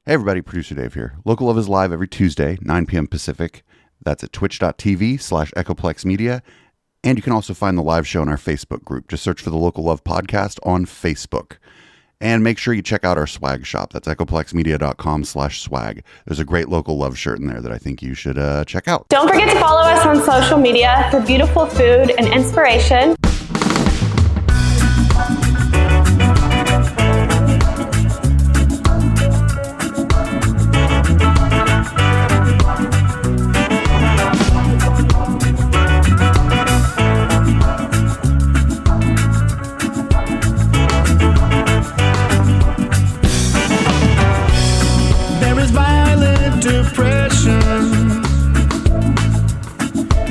Hey everybody, Producer Dave here. Local Love is live every Tuesday, 9 p.m. Pacific. That's at twitch.tv/Echoplex Media. And you can also find the live show in our Facebook group. Just search for the Local Love Podcast on Facebook. And make sure you check out our swag shop. That's echoplexmedia.com/swag. There's a great Local Love shirt in there that I think you should check out. Don't forget to follow us on social media for beautiful food and inspiration.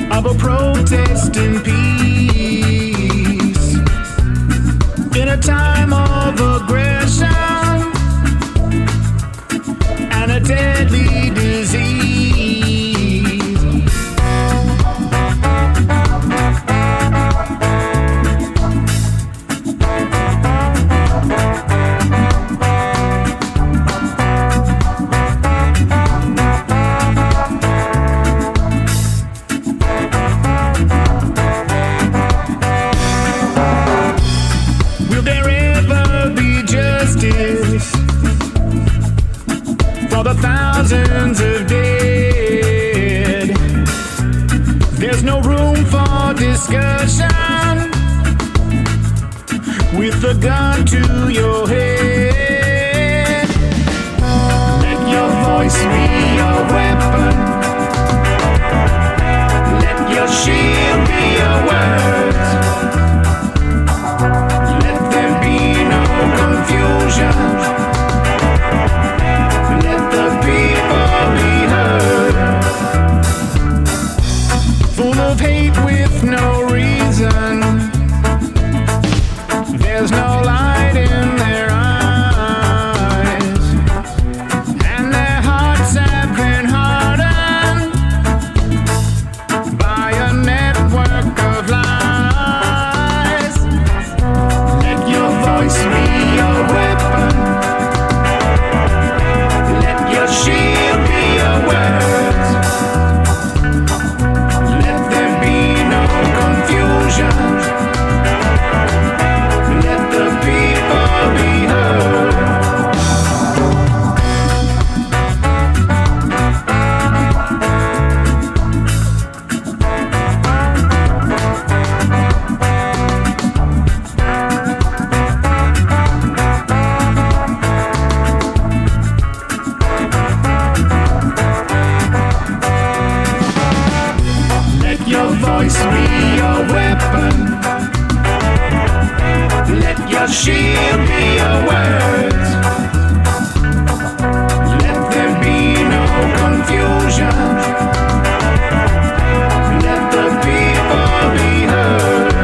Of a protest in peace, in a time of aggression and a deadly disease. For the thousands of dead, there's no room for discussion with a gun to your head. Let your voice be your weapon. Let your shield be your words. Let there be no confusion. Full of hate with no reason. There's no light in their eyes, and their hearts have been hardened by a network of lies. Let your voice be your weapon. Let your shield be your words. Let there be no confusion. Let the people be heard. Let your voice be your weapon. Let your shield be your words. Let there be no confusion. Let the people be heard.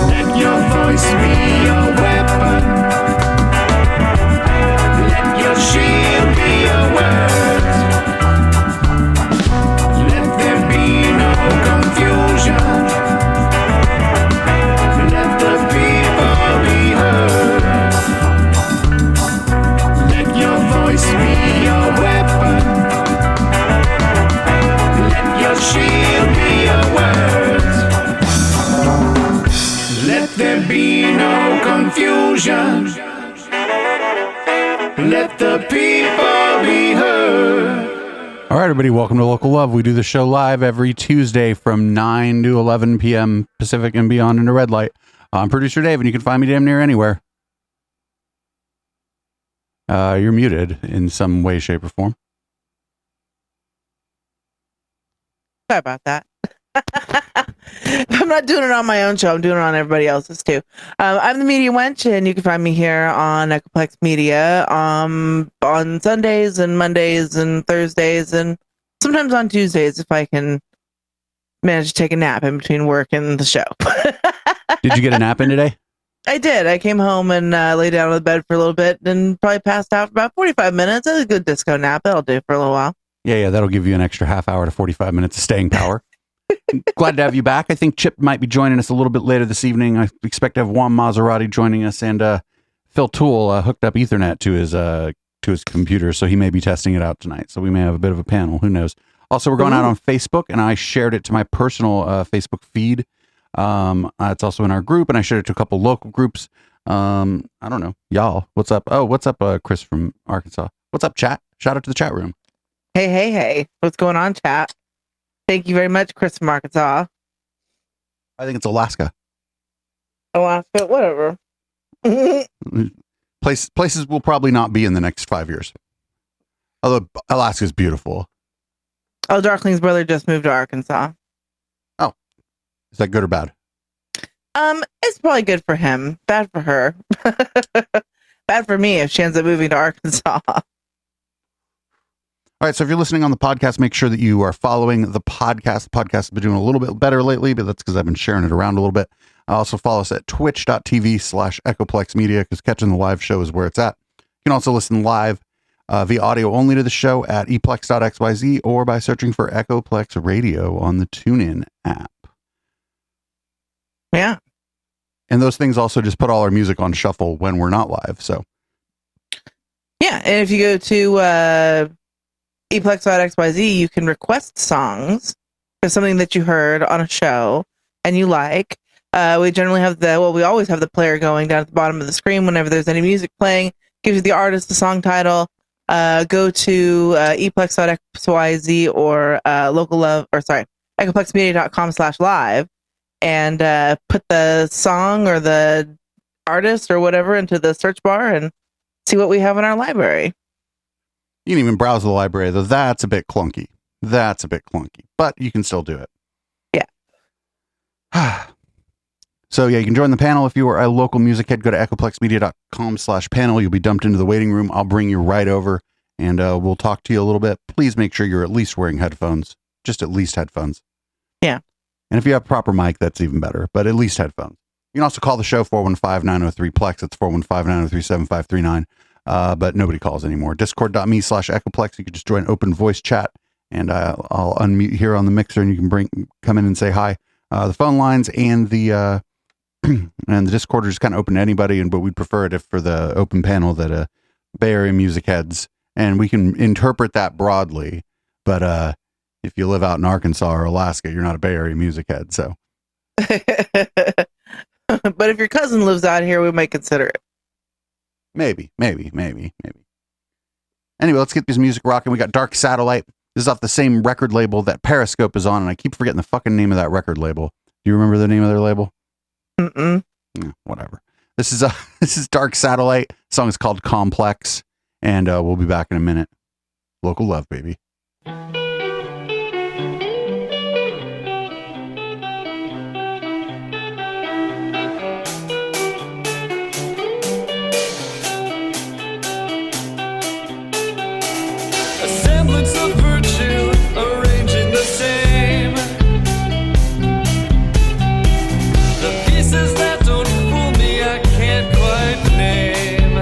Let your voice be your weapon. Let your shield be your words. Let there be no confusion. Let the people be heard. Let your voice be your weapon. Let your shield be your words. Let there be no confusion. Let the people be heard. All right, everybody, welcome to Local Love. We do the show live every Tuesday from 9 to 11 p.m. Pacific and beyond into red light. I'm Producer Dave, and you can find me damn near anywhere. You're muted in some way, shape, or form. Sorry about that. I'm not doing it on my own show. I'm doing it on everybody else's too. I'm the Media Wench, and you can find me here on Echoplex Media on Sundays and Mondays and Thursdays, and sometimes on Tuesdays if I can managed to take a nap in between work and the show. Did you get a nap in today? I did. I came home and lay down on the bed for a little bit and probably passed out for about 45 minutes. That was a good disco nap. That'll do for a little while. Yeah, that'll give you an extra half hour to 45 minutes of staying power. Glad to have you back. I think Chip might be joining us a little bit later this evening. I expect to have Juan Maserati joining us, and Phil Toole hooked up Ethernet to his computer, so he may be testing it out tonight. So we may have a bit of a panel. Who knows? Also, we're going out on Facebook, and I shared it to my personal Facebook feed. It's also in our group, and I shared it to a couple local groups. I don't know, y'all. What's up? Oh, what's up, Chris from Arkansas? What's up, chat? Shout out to the chat room. Hey. What's going on, chat? Thank you very much, Chris from Arkansas. I think it's Alaska. Alaska, whatever. Places will probably not be in the next 5 years. Although Alaska is beautiful. Oh, Darkling's brother just moved to Arkansas. Oh, is that good or bad? It's probably good for him. Bad for her. Bad for me if she ends up moving to Arkansas. All right, so if you're listening on the podcast, make sure that you are following the podcast. The podcast has been doing a little bit better lately, but that's because I've been sharing it around a little bit. Also follow us at twitch.tv/Echoplex Media, because catching the live show is where it's at. You can also listen live via audio only to the show at eplex.xyz or by searching for Echoplex Radio on the TuneIn app. Yeah. And those things also just put all our music on shuffle when we're not live. So yeah, and if you go to eplex.xyz, you can request songs for something that you heard on a show and you like. We generally have we always have the player going down at the bottom of the screen whenever there's any music playing. Gives you the artist, the song title. Go to eplex.xyz or echoplexmedia.com/live and put the song or the artist or whatever into the search bar and see what we have in our library. you can even browse the library, though that's a bit clunky. But you can still do it. Yeah. So yeah, you can join the panel if you are a local music head. Go to echoplexmedia.com/panel. You'll be dumped into the waiting room. I'll bring you right over and we'll talk to you a little bit. Please make sure you're at least wearing headphones. Just at least headphones. Yeah. And if you have proper mic, that's even better, but at least headphones. You can also call the show 415-903-PLEX. That's 415-903-7539. But nobody calls anymore. Discord.me/Echoplex. You can just join open voice chat and I'll unmute here on the mixer and you can come in and say hi. The phone lines and the and the Discord are just kind of open to anybody, but we'd prefer it if for the open panel that Bay Area music heads, and we can interpret that broadly, but if you live out in Arkansas or Alaska, you're not a Bay Area music head, so. But if your cousin lives out here, we might consider it. Maybe. Anyway, let's get this music rocking. We got Dark Satellite. This is off the same record label that Periscope is on, and I keep forgetting the fucking name of that record label. Do you remember the name of their label? Mm-mm. Yeah, whatever. This is Dark Satellite. The song is called Complex, and we'll be back in a minute. Local love, baby. A semblance of virtue arranging the same. The pieces that don't fool me I can't quite name.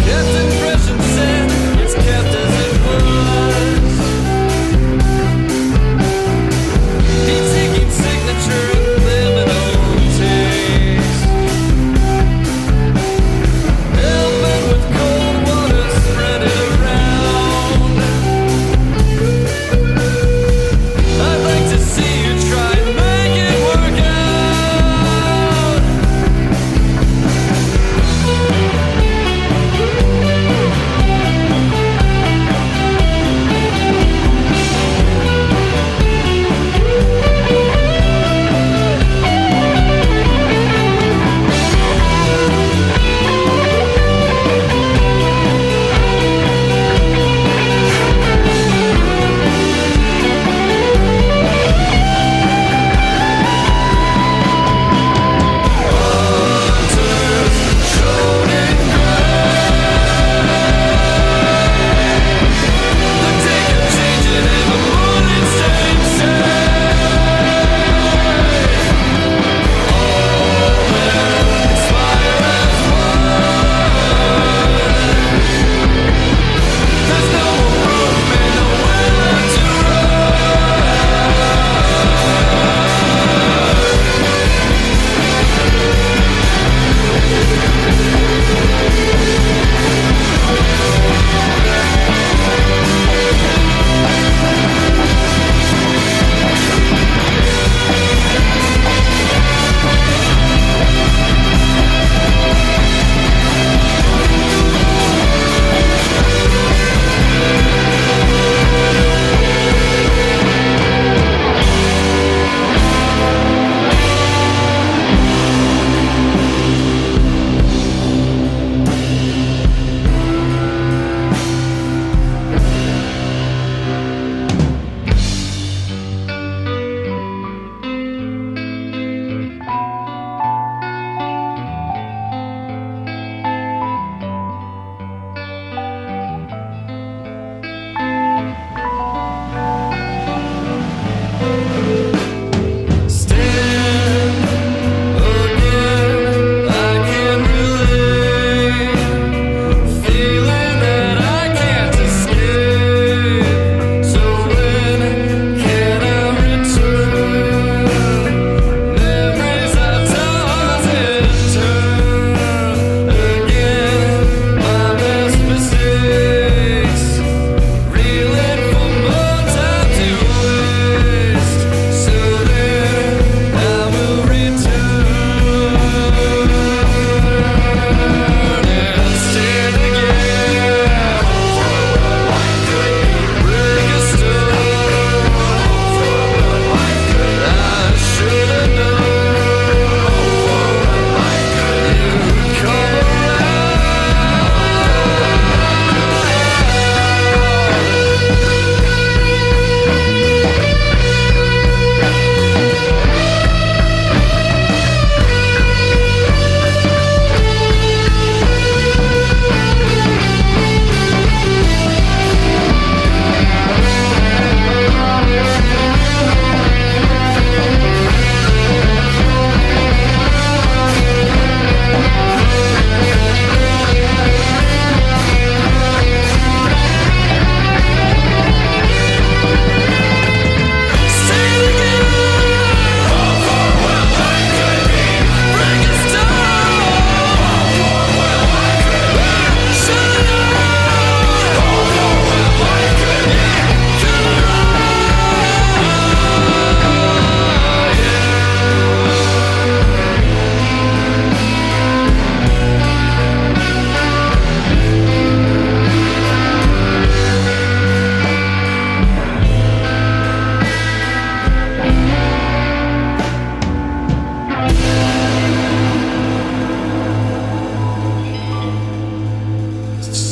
Kept impression said it's kept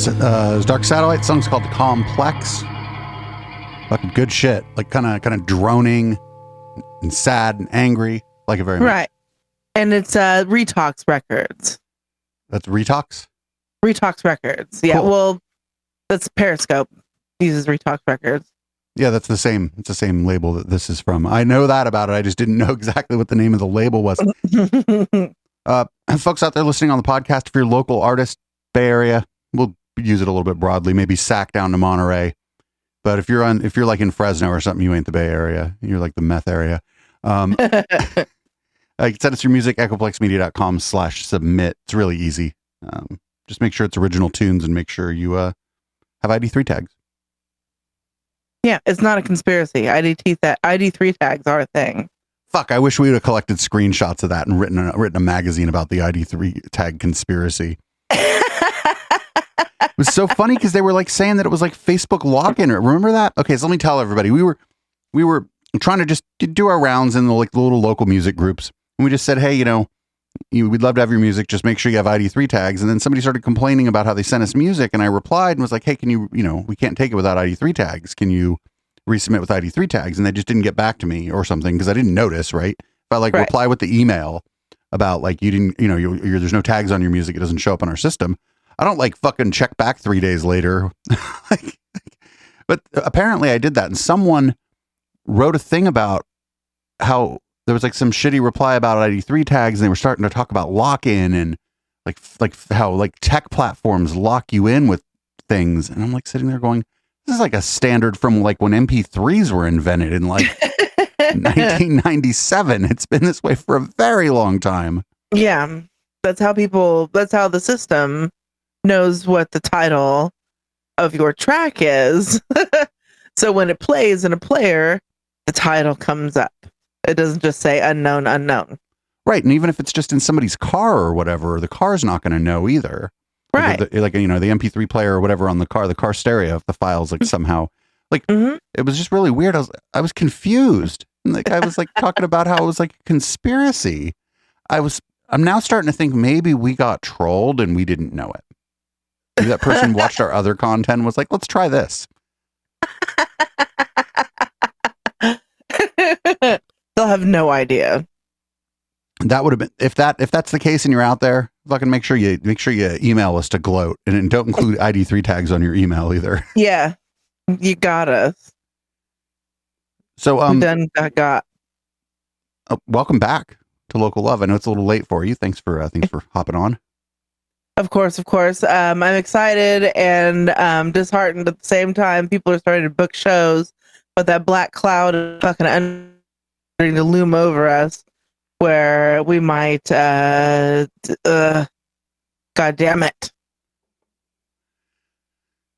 Dark Satellite. The song's called Complex. Fucking good shit. Like kind of droning and sad and angry. Like it very much. Right. And it's Retox Records. That's Retox? Retox Records. Yeah. Cool. Well, that's Periscope uses Retox Records. Yeah, that's the same. It's the same label that this is from. I know that about it. I just didn't know exactly what the name of the label was. Folks out there listening on the podcast, if you're a local artist, Bay Area, we'll use it a little bit broadly. Maybe sack down to Monterey. But if you're like in Fresno or something, you ain't the Bay Area. You're like the meth area. You can send us your music, echoplexmedia.com/submit. It's really easy. Just make sure it's original tunes and make sure you have ID3 tags. Yeah, it's not a conspiracy. ID3 tags are a thing. Fuck, I wish we would have collected screenshots of that and written a magazine about the ID3 tag conspiracy. It was so funny because they were like saying that it was like Facebook lock-in. Remember that? Okay, so let me tell everybody. We were trying to just do our rounds in the like little local music groups. And we just said, hey, we'd love to have your music. Just make sure you have ID3 tags. And then somebody started complaining about how they sent us music. And I replied and was like, hey, can you, we can't take it without ID3 tags. Can you resubmit with ID3 tags? And they just didn't get back to me or something because I didn't notice, right? If I reply with the email about like, you didn't, there's no tags on your music. It doesn't show up on our system. I don't like fucking check back 3 days later. But apparently I did that. And someone wrote a thing about how there was like some shitty reply about ID3 tags, and they were starting to talk about lock-in and like how like tech platforms lock you in with things. And I'm like sitting there going, this is like a standard from like when MP3s were invented in like 1997. It's been this way for a very long time. Yeah. That's how the system knows what the title of your track is. So when it plays in a player, the title comes up. It doesn't just say unknown. Right. And even if it's just in somebody's car or whatever, the car's not going to know either. Right. The MP3 player or whatever on the car stereo, if the file's like somehow like, It was just really weird. I was confused. Like I was like talking about how it was like a conspiracy. I'm now starting to think maybe we got trolled and we didn't know it. Maybe that person watched our other content and was like, let's try this. They'll have no idea. That would have been if that's the case and you're out there, fucking make sure you email us to gloat and don't include ID3 tags on your email either. Yeah. You got us. So welcome back to Local Love. I know it's a little late for you. Thanks for hopping on. Of course. I'm excited and disheartened at the same time. People are starting to book shows, but that black cloud is fucking starting to loom over us, where we might, God damn it.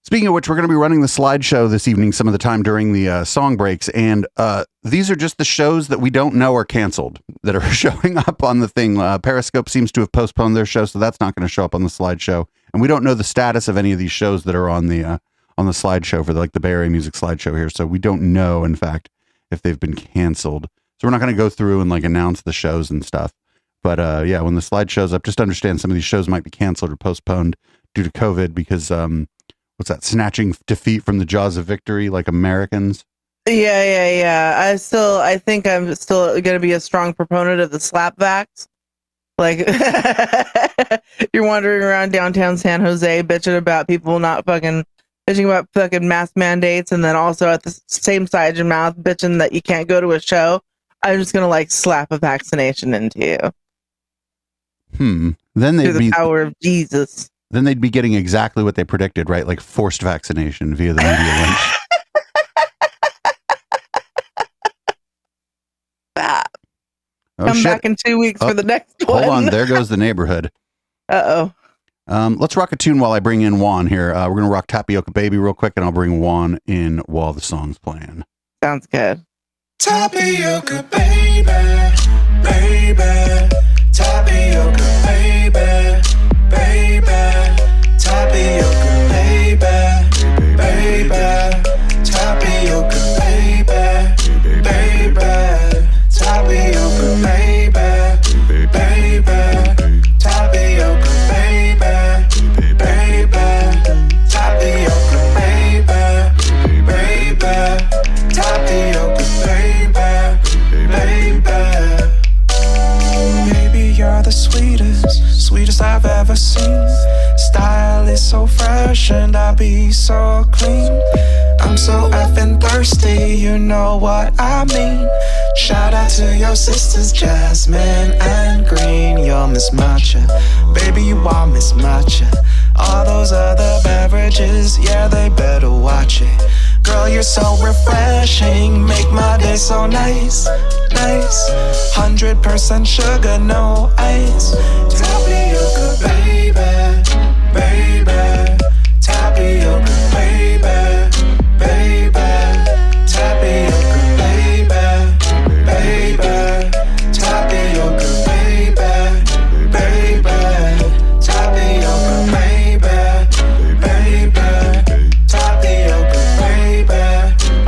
Speaking of which, we're going to be running the slideshow this evening some of the time during the song breaks, and these are just the shows that we don't know are canceled that are showing up on the thing. Periscope seems to have postponed their show, so that's not going to show up on the slideshow, and we don't know the status of any of these shows that are on the slideshow for the Bay Area Music slideshow here, so we don't know, in fact, if they've been canceled. So we're not going to go through and announce the shows and stuff, but yeah, when the slide shows up, just understand some of these shows might be canceled or postponed due to COVID because what's that? Snatching defeat from the jaws of victory, like Americans. Yeah. I think I'm still going to be a strong proponent of the slap vax. Like, you're wandering around downtown San Jose bitching about people bitching about fucking mask mandates, and then also at the same side of your mouth bitching that you can't go to a show. I'm just going to slap a vaccination into you. Then they'd through the power of Jesus. Then they'd be getting exactly what they predicted, right? Like forced vaccination via the media lynch. Come back in 2 weeks for the next one. Hold on, there goes the neighborhood. Uh-oh. Let's rock a tune while I bring in Juan here. We're going to rock Tapioca Baby real quick, and I'll bring Juan in while the song's playing. Sounds good. Tapioca baby, baby, tapioca baby, baby, tapioca baby, baby, tapioca baby, baby, tapioca baby, baby, tapioca baby, baby, seen. Style is so fresh and I be so clean. I'm so effing thirsty, you know what I mean. Shout out to your sisters, Jasmine and Green. You're Miss Matcha, baby, you are Miss Matcha. All those other beverages, yeah, they better watch it. Girl, you're so refreshing, make my day so nice, nice. 100% sugar, no ice. Tapioca, baby, baby. Tapioca, baby, baby. Tapioca, baby, baby. Tapioca, baby, baby. Tapioca, baby, baby. Tapioca, baby.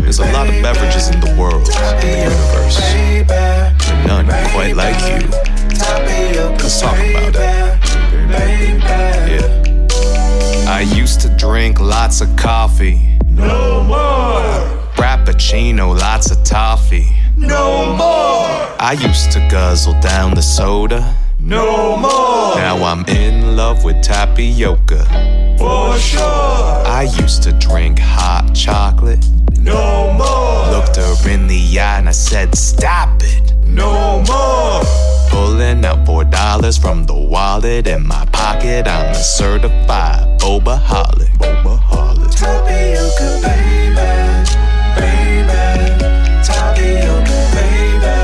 There's a lot of beverages in the world, in the universe, but none quite like you. Let's talk about it. Yeah. I used to drink lots of coffee. No more. Frappuccino, lots of toffee. No more. I used to guzzle down the soda. No more. Now I'm in love with tapioca. For sure. I used to drink hot chocolate. No more. Looked her in the eye and I said, stop it. No more. Pulling out $4 from the wallet in my pocket. I'm a certified bobaholic. Tapioca, baby, baby. Tapioca, baby,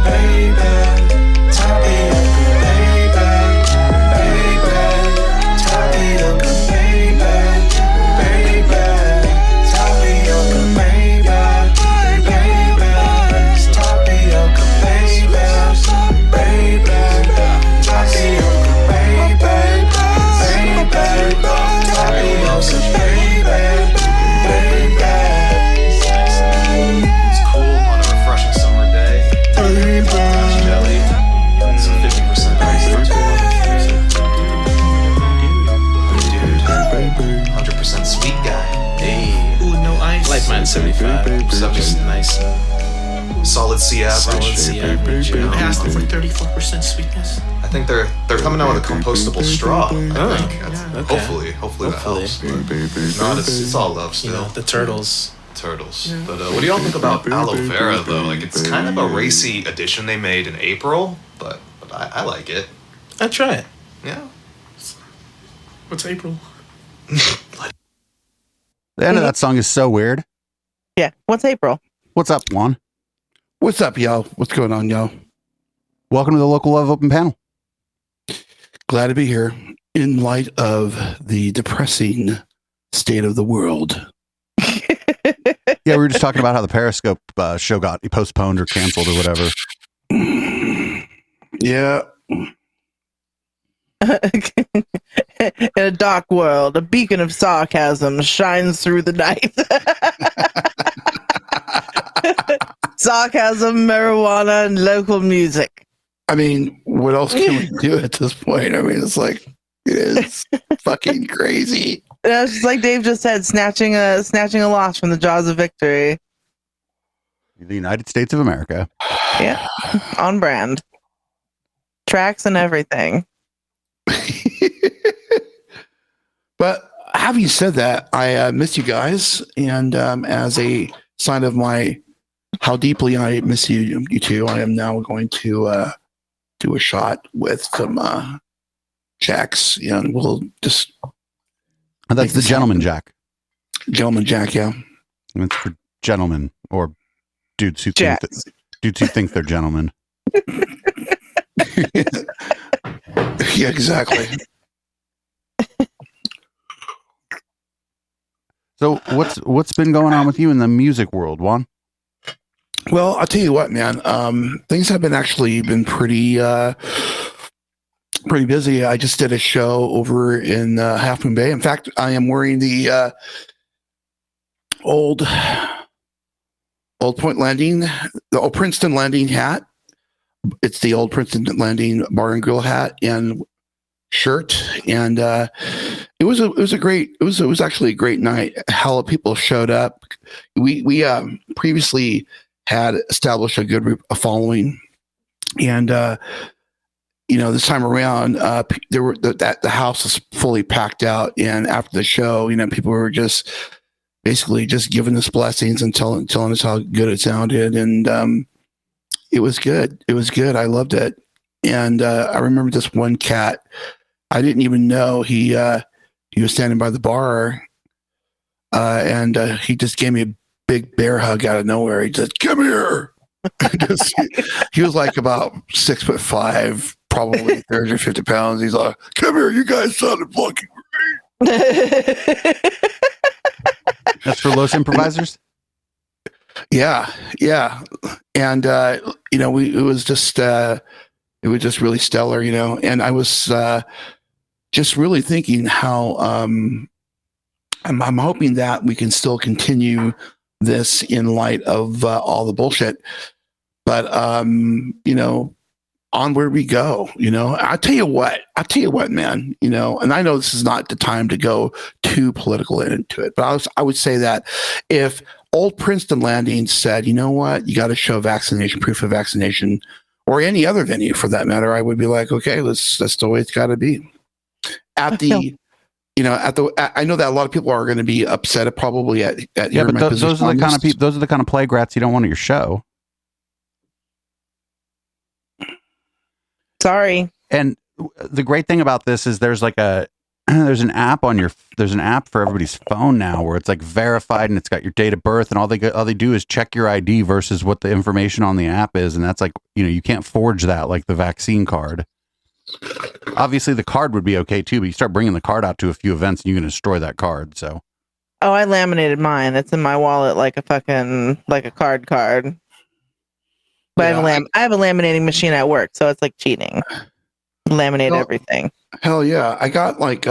baby. Tapioca, baby, baby. Tapioca, baby, baby. Tapioca, baby, baby. Tapioca, baby, baby. Tapioca, baby, baby. Tapioca, It's cool on a refreshing summer day. Fresh jelly. It's 50% ice. Dude, 100% sweet guy. Hey. Ooh, no ice. Like mine 75. So just nice. Solid C average. I asked them for 34% sweetness. I think they're coming out with a compostable straw. I think. Okay. Hopefully that helps. No, it's all love You still. know, the turtles. Turtles. But what do y'all think about aloe vera though? Like it's kind of a racy addition they made in April, but I like it. I try it. Yeah. What's April? The end of that song is so weird. Yeah. What's April? What's up, Juan? What's up, y'all? What's going on, y'all? Welcome to the Local Love Open Panel. Glad to be here in light of the depressing state of the world. Yeah, we were just talking about how the Periscope show got postponed or canceled or whatever. Yeah. In a dark world, a beacon of sarcasm shines through the night. Sarcasm, marijuana, and local music. I mean, what else can we do at this point? I mean, it's like, it is fucking crazy. It's just like Dave just said, snatching a loss from the jaws of victory. The United States of America. Yeah, on brand. Tracks and everything. But having said that, I miss you guys, and as a sign of how deeply I miss you two, I am now going to do a shot with some Jacks, and we'll just. And that's the Gentleman Jack. Gentleman Jack, yeah. And it's for gentlemen or dudes who think they're gentlemen. Yeah, exactly. So what's been going on with you in the music world, Juan? Well, I'll tell you what, man. Things have been pretty busy. I just did a show over in Half Moon Bay. In fact, I am wearing the old Point Landing, the old Princeton Landing hat. It's the old Princeton Landing Bar and Grill hat and shirt, and it was actually a great night. Hell of people showed up. We previously had established a good following, and this time around, there were the house was fully packed out, and after the show, people were just basically just giving us blessings and telling us how good it sounded, and it was good. It was good. I loved it, and I remember this one cat. I didn't even know he was standing by the bar, and he just gave me a big bear hug out of nowhere. He said, "Come here." He was like about 6'5", probably 30 or 50 pounds. He's like, "Come here, you guys sounded fucking great." That's for Los Improvisers. Yeah, and it was just really stellar, And I was just really thinking how I'm hoping that we can still continue this in light of all the bullshit. But onward we go. I'll tell you what, man. And I know this is not the time to go too political into it, but I would say that if old Princeton Landing said, you know what, you got to show proof of vaccination, or any other venue for that matter, I would be like, okay, that's the way it's got to be. I know that a lot of people are going to be upset probably at yeah, but those are the kind of people. Those are the kind of play grats you don't want at your show. Sorry. And the great thing about this is there's an app for everybody's phone now where it's like verified and it's got your date of birth, and all they do is check your ID versus what the information on the app is, and that's like, you can't forge that like the vaccine card. Obviously the card would be okay too, but you start bringing the card out to a few events and you can destroy that card. So I laminated mine. It's in my wallet like a card. But Yeah, I have a laminating machine at work, so it's like cheating. Laminate everything. hell yeah, I got like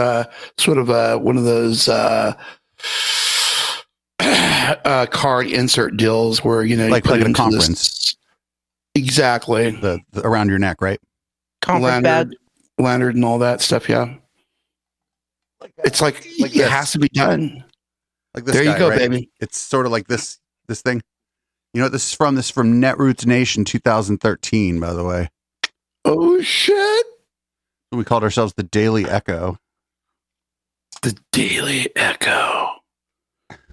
sort of one of those card insert deals where like you put a into conference, exactly, the around your neck, right? Conference bag. lanyard and all that stuff. Yeah, it's like it this. has to be done. Like this. There you guy, go, right? baby. It's sort of like this thing. This is from Netroots Nation 2013, by the way. Oh shit! We called ourselves the Daily Echo. The Daily Echo.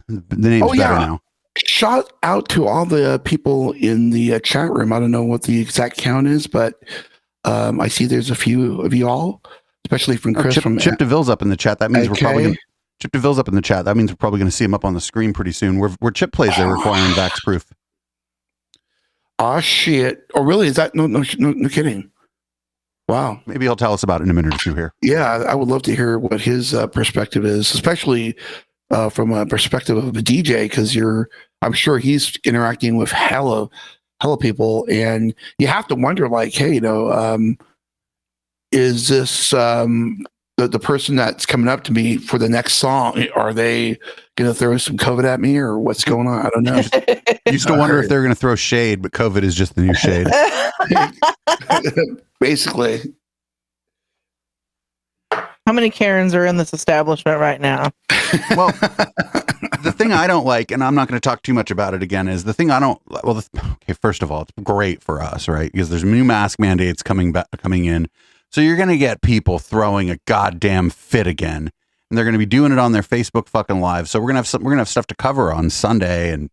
The name's better now. Shout out to all the people in the chat room. I don't know what the exact count is, but I see there's a few of you all, especially from Chris. Chip DeVille's up in the chat. That means we're probably AK. Chip DeVille's up in the chat. That means we're probably going to see him up on the screen pretty soon. Where Chip plays, they're requiring vax proof. Oh shit! Oh really? Is that no kidding? Wow. Maybe he'll tell us about it in a minute or two here. Yeah, I would love to hear what his perspective is, especially from a perspective of a DJ, because I'm sure he's interacting with hella people, and you have to wonder, like, hey, is this the person that's coming up to me for the next song? Are they going to throw some COVID at me, or what's going on? I don't know. You used to wonder if they're going to throw shade, but COVID is just the new shade. Basically. How many Karens are in this establishment right now? Well, the thing I don't like, and I'm not going to talk too much about it again, is the thing I don't. Well, okay, first of all, it's great for us, right? Because there's new mask mandates coming in, so you're going to get people throwing a goddamn fit again, and they're going to be doing it on their Facebook fucking live. So we're gonna have stuff to cover on Sunday and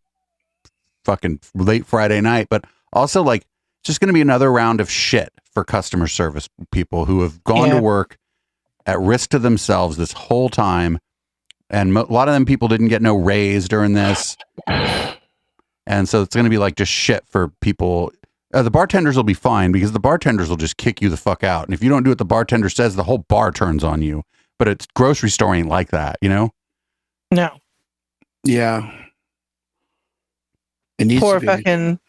fucking late Friday night, but also like it's just going to be another round of shit for customer service people who have gone to work at risk to themselves this whole time. And a lot of them people didn't get no raise during this. And so it's going to be like just shit for people. The bartenders will be fine because the bartenders will just kick you the fuck out. And if you don't do what the bartender says, the whole bar turns on you. But it's grocery store ain't like that, No. Yeah. It needs Poor to be. fucking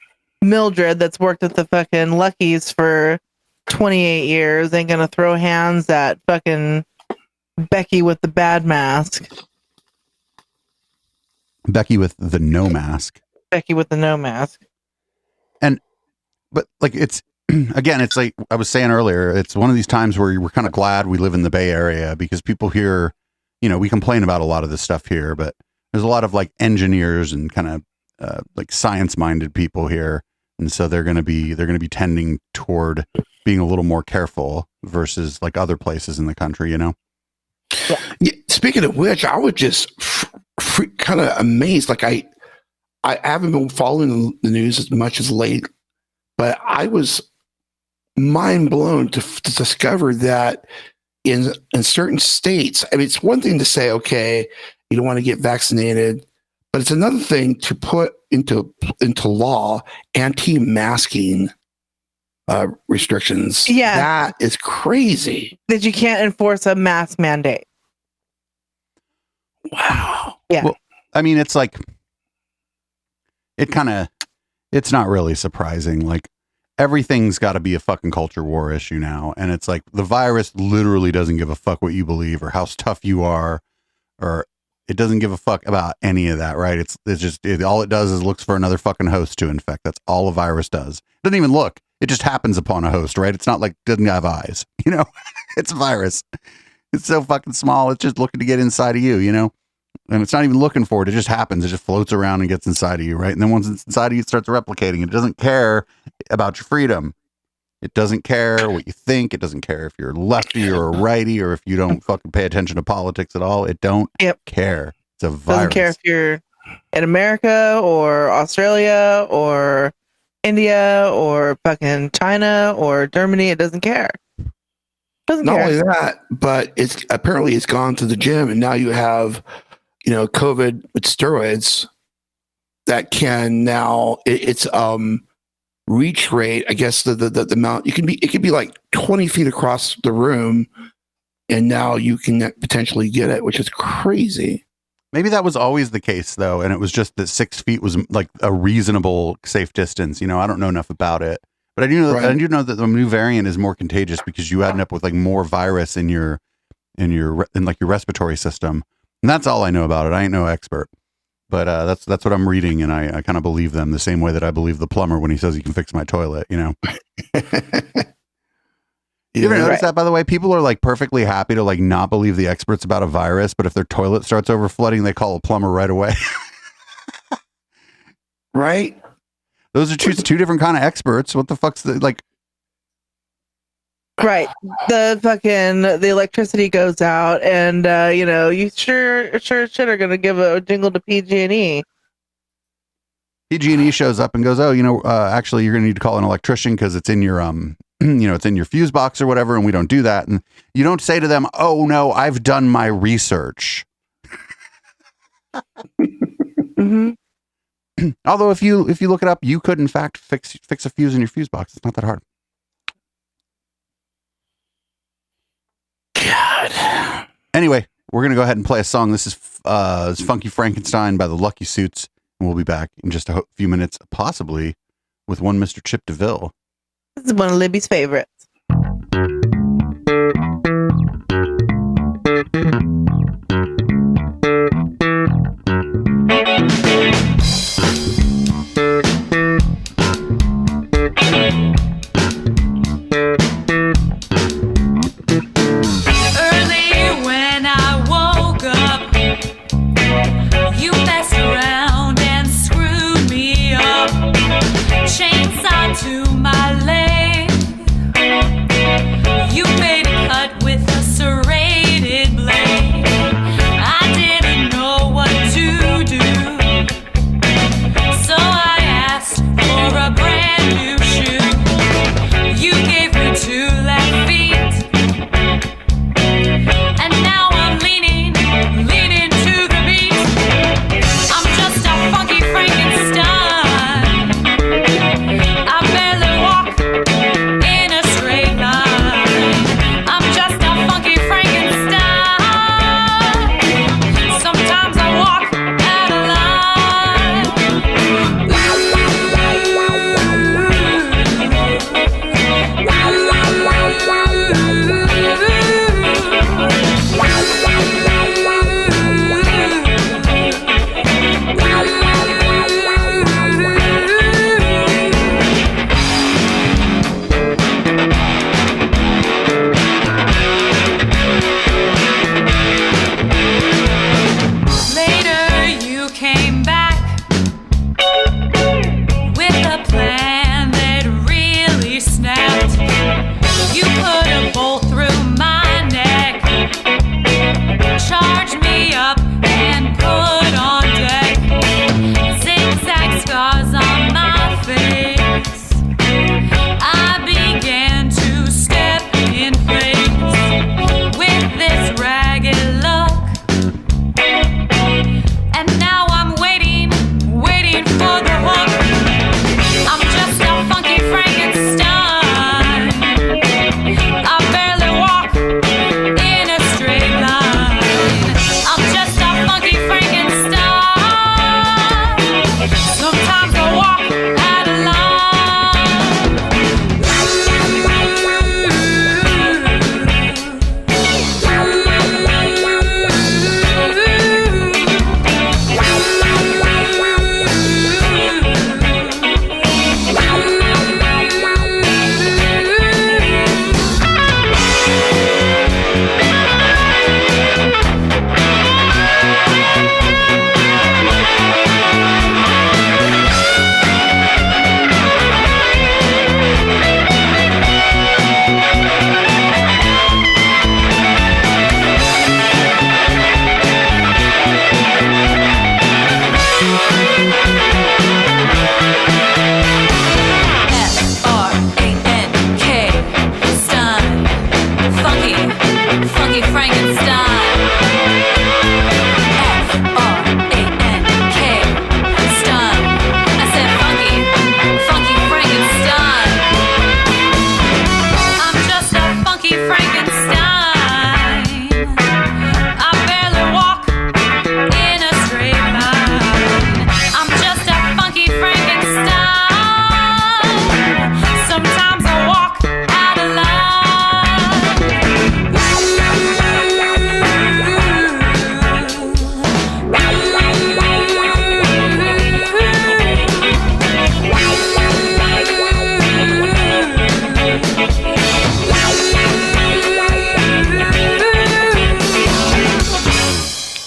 Mildred that's worked at the fucking Lucky's for 28 years ain't gonna throw hands at fucking Becky with the bad mask. Becky with the no mask. Becky with the no mask. But like it's again, it's like I was saying earlier, it's one of these times where we're kind of glad we live in the Bay Area because people here, we complain about a lot of this stuff here, but there's a lot of like engineers and kind of like science minded people here. And so they're going to be tending toward being a little more careful versus like other places in the country, you know? Yeah, speaking of which, I was just kind of amazed. Like I haven't been following the news as much as late, but I was mind blown to discover that in certain states, I mean, it's one thing to say, okay, you don't want to get vaccinated, but it's another thing to put into law anti-masking restrictions. Yeah. That is crazy. That you can't enforce a mask mandate. Wow. Yeah. Well, I mean, it's like, it's not really surprising. Like, everything's got to be a fucking culture war issue now. And it's like the virus literally doesn't give a fuck what you believe or how tough you are, or it doesn't give a fuck about any of that, right? It's just, all it does is looks for another fucking host to infect. That's all a virus does. It doesn't even look. It just happens upon a host, right? It's not like it doesn't have eyes, you know? It's a virus. It's so fucking small. It's just looking to get inside of you, you know? And it's not even looking for it. It just happens. It just floats around and gets inside of you, right? And then once it's inside of you, it starts replicating. It doesn't care about your freedom. It doesn't care what you think. It doesn't care if you're lefty or a righty or if you don't fucking pay attention to politics at all. It don't care. It's a virus. Doesn't care if you're in America or Australia or India or fucking China or Germany. It doesn't care. Doesn't Not care. only that, but it's gone to the gym, and now you have, COVID with steroids that can now it's reach rate. I guess the amount it could be like 20 feet across the room, and now you can potentially get it, which is crazy. Maybe that was always the case though, and it was just that 6 feet was like a reasonable safe distance. I don't know enough about it, but I do know I do know that the new variant is more contagious because you end up with like more virus in your respiratory system, and that's all I know about it. I ain't no expert, but that's what I'm reading, and I kind of believe them the same way that I believe the plumber when he says he can fix my toilet. You ever notice that, by the way? People are like perfectly happy to like not believe the experts about a virus, but if their toilet starts over flooding, they call a plumber right away. Right? Those are two different kind of experts. What the fuck's the like? Right. The electricity goes out, and you sure shit are gonna give a jingle to PG&E. PG&E shows up and goes, oh, actually you're gonna need to call an electrician because it's in your it's in your fuse box or whatever, and we don't do that. And you don't say to them, oh no, I've done my research. Mm-hmm. Although if you look it up, you could in fact fix a fuse in your fuse box. It's not that hard. God. Anyway, we're gonna go ahead and play a song. This is Funky Frankenstein by the Lucky Suits, and we'll be back in just a few minutes, possibly with one Mr. Chip DeVille. This is one of Libby's favorites. To my leg, You put a bolt through my neck, charge me up and put on deck. Zigzag scars on my face. I began to step in place with this ragged look. And now I'm waiting for the hook. I'm just a funky Frankenstein. I barely walk in a straight line. I'm just a funky Frankenstein. Sometimes I walk out of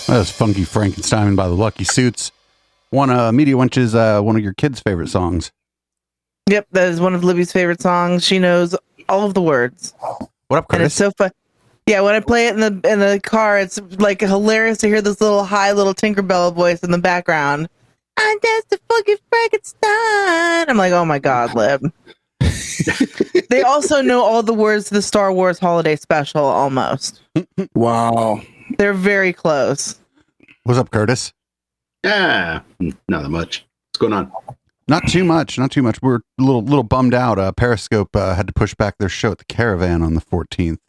That was Funky Frankenstein by the Lucky Suits. One Media Wench's one of your kids' favorite songs. Yep, that is one of Libby's favorite songs. She knows all of the words. What up, Curtis? And it's so fun. Yeah, when I play it in the car, it's like hilarious to hear this little high little Tinkerbell voice in the background. I'm just a fucking Frankenstein. I'm like, oh my god, Lib. They also know all the words to the Star Wars Holiday Special almost. Wow. They're very close. What's up, Curtis? Yeah, not that much. What's going on? Not too much. We're a little bummed out. Periscope had to push back their show at the Caravan on the 14th.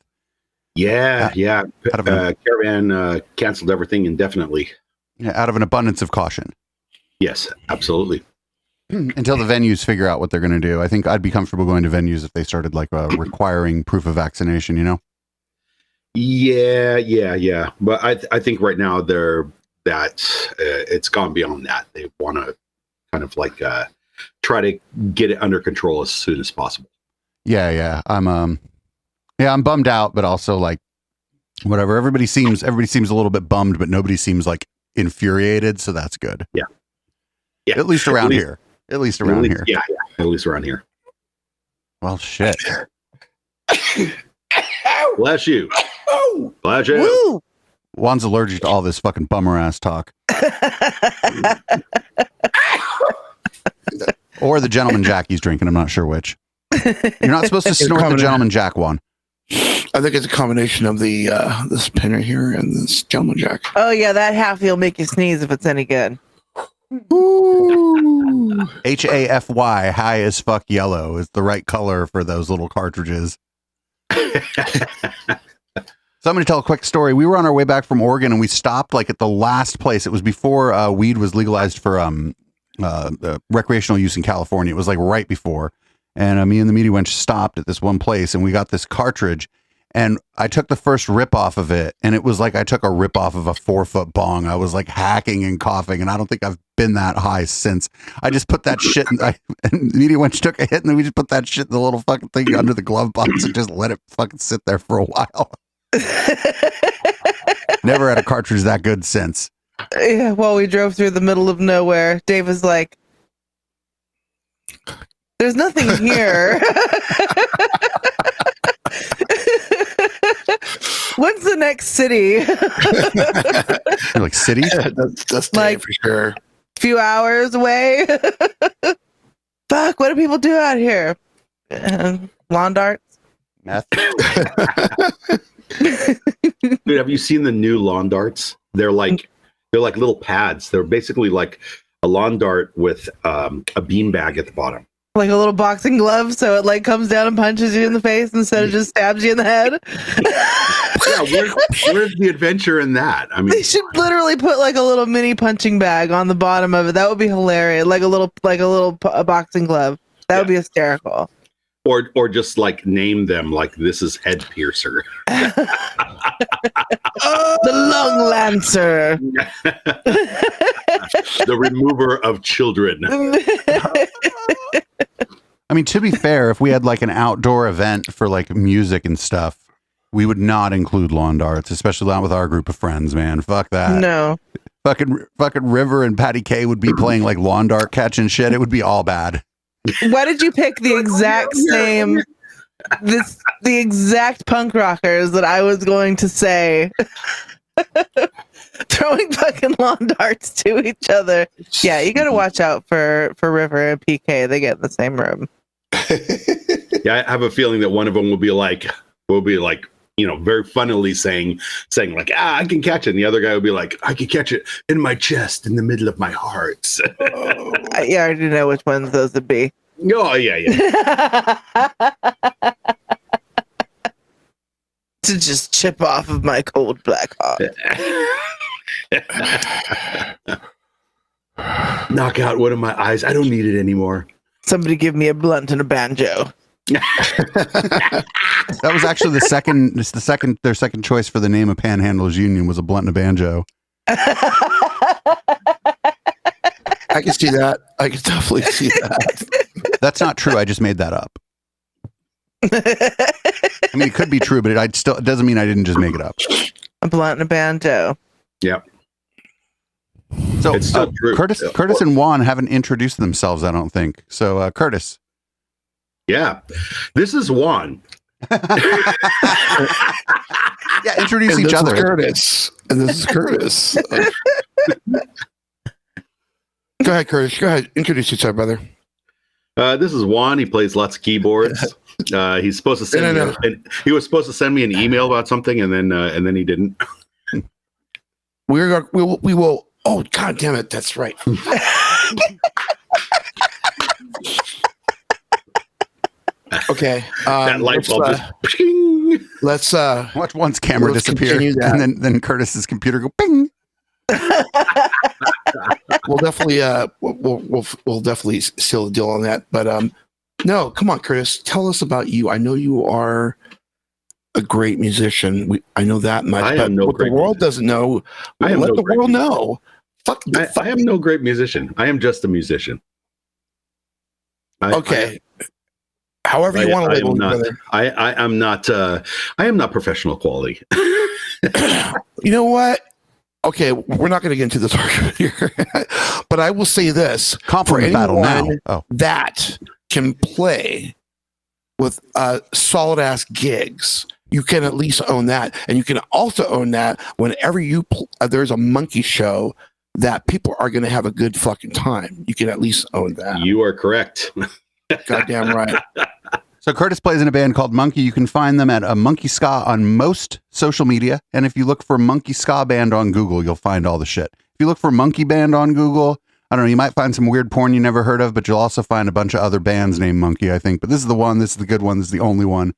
Yeah. Caravan canceled everything indefinitely. Yeah, out of an abundance of caution. Yes, absolutely. Until the venues figure out what they're going to do. I think I'd be comfortable going to venues if they started like requiring proof of vaccination, you know? Yeah. But I think right now it's gone beyond that. They want to kind of like try to get it under control as soon as possible. Yeah. I'm bummed out, but also like whatever. Everybody seems a little bit bummed, but nobody seems like infuriated, so that's good. Yeah. At least around here. At least around here. Yeah. At least around here. Well, shit. Bless you. Bless you. Woo! Juan's allergic to all this fucking bummer ass talk. Or the Gentleman Jack he's drinking. I'm not sure which. You're not supposed to snort the Gentleman Jack, Juan. I think it's a combination of the this pen right here and this Gentleman Jack. Oh yeah, that half will make you sneeze if it's any good. HAFY, high as fuck yellow, is the right color for those little cartridges. So I'm going to tell a quick story. We were on our way back from Oregon and we stopped like at the last place. It was before weed was legalized for recreational use in California. It was like right before. And me and the Meaty Wench stopped at this one place and we got this cartridge and I took the first rip off of it and it was like I took a rip off of a 4-foot bong. I was like hacking and coughing and I don't think I've been that high since. I just put that shit and the Meaty Wench took a hit and then we just put that shit in the little fucking thing under the glove box and just let it fucking sit there for a while. Never had a cartridge that good since. Yeah, while we drove through the middle of nowhere, Dave was like, "There's nothing here." next city? You're like city? That's Like- for sure. Few hours away. Fuck, what do people do out here? Lawn darts? Meth. Dude, have you seen the new lawn darts? They're like little pads. They're basically like a lawn dart with a bean bag at the bottom. Like a little boxing glove, so it like comes down and punches you in the face instead of just stabs you in the head. Yeah, where's the adventure in that? I mean, They should literally put like a little mini punching bag on the bottom of it. That would be hilarious. Like a boxing glove. That would be hysterical. or just like name them like this is head piercer. The lung lancer. The remover of children. I mean, to be fair, if we had like an outdoor event for like music and stuff, we would not include lawn darts, especially not with our group of friends, man. Fuck that. No. Fucking River and Patty K would be playing like lawn dart catch and shit. It would be all bad. Why did you pick the exact same the exact punk rockers that I was going to say? Throwing fucking lawn darts to each other. Yeah, you gotta watch out for River and PK. They get in the same room. Yeah, I have a feeling that one of them will be like, very funnily saying like, I can catch it. And the other guy will be like, I can catch it in my chest, in the middle of my heart. I already know which ones those would be. Oh, yeah. To just chip off of my cold black heart. Knock out one of my eyes. I don't need it anymore. Somebody give me a blunt and a banjo. That was actually their second choice for the name of Panhandlers Union was a blunt and a banjo. I can see that. I can definitely see that. That's not true. I just made that up. I mean, it could be true, but it doesn't mean I didn't just make it up. A blunt and a banjo. Yeah. So It's still true. Curtis and Juan haven't introduced themselves, I don't think. So Curtis. Yeah. This is Juan. Yeah, introduce And each this other. is Curtis. And this is Curtis. Go ahead, Curtis. Go ahead. Introduce yourself, brother. This is Juan. He plays lots of keyboards. He's supposed to send No. he was supposed to send me an email about something, and then he didn't. We will. Oh, God damn it. That's right. Okay. That light bulb just Let's Watch Juan's camera Let's disappear, continue that. and then Curtis's computer go ping. we'll definitely we'll definitely seal the deal on that. But no, come on, Curtis. Tell us about you. I know you are a great musician. I know that much. I but am no what the great world musician. doesn't know, I am let no the great world musician. know. Fuck. I am no great musician. I am just a musician. Okay. However you want to label it, brother. I am not. I am not professional quality. You know what? Okay, we're not going to get into this argument here, but I will say this: Compliment battle now. anyone Oh, that can play with solid ass gigs, you can at least own that, and you can also own that whenever there's a monkey show that people are going to have a good fucking time. You can at least own that. You are correct. Goddamn right. so Curtis plays in a band called Monkey. You can find them at Monkey Ska on most social media, and if you look for Monkey Ska Band on Google, you'll find all the shit. If you look for Monkey Band on Google, I don't know, you might find some weird porn you never heard of, but you'll also find a bunch of other bands named Monkey, I think. But this is the one. This is the good one. This is the only one.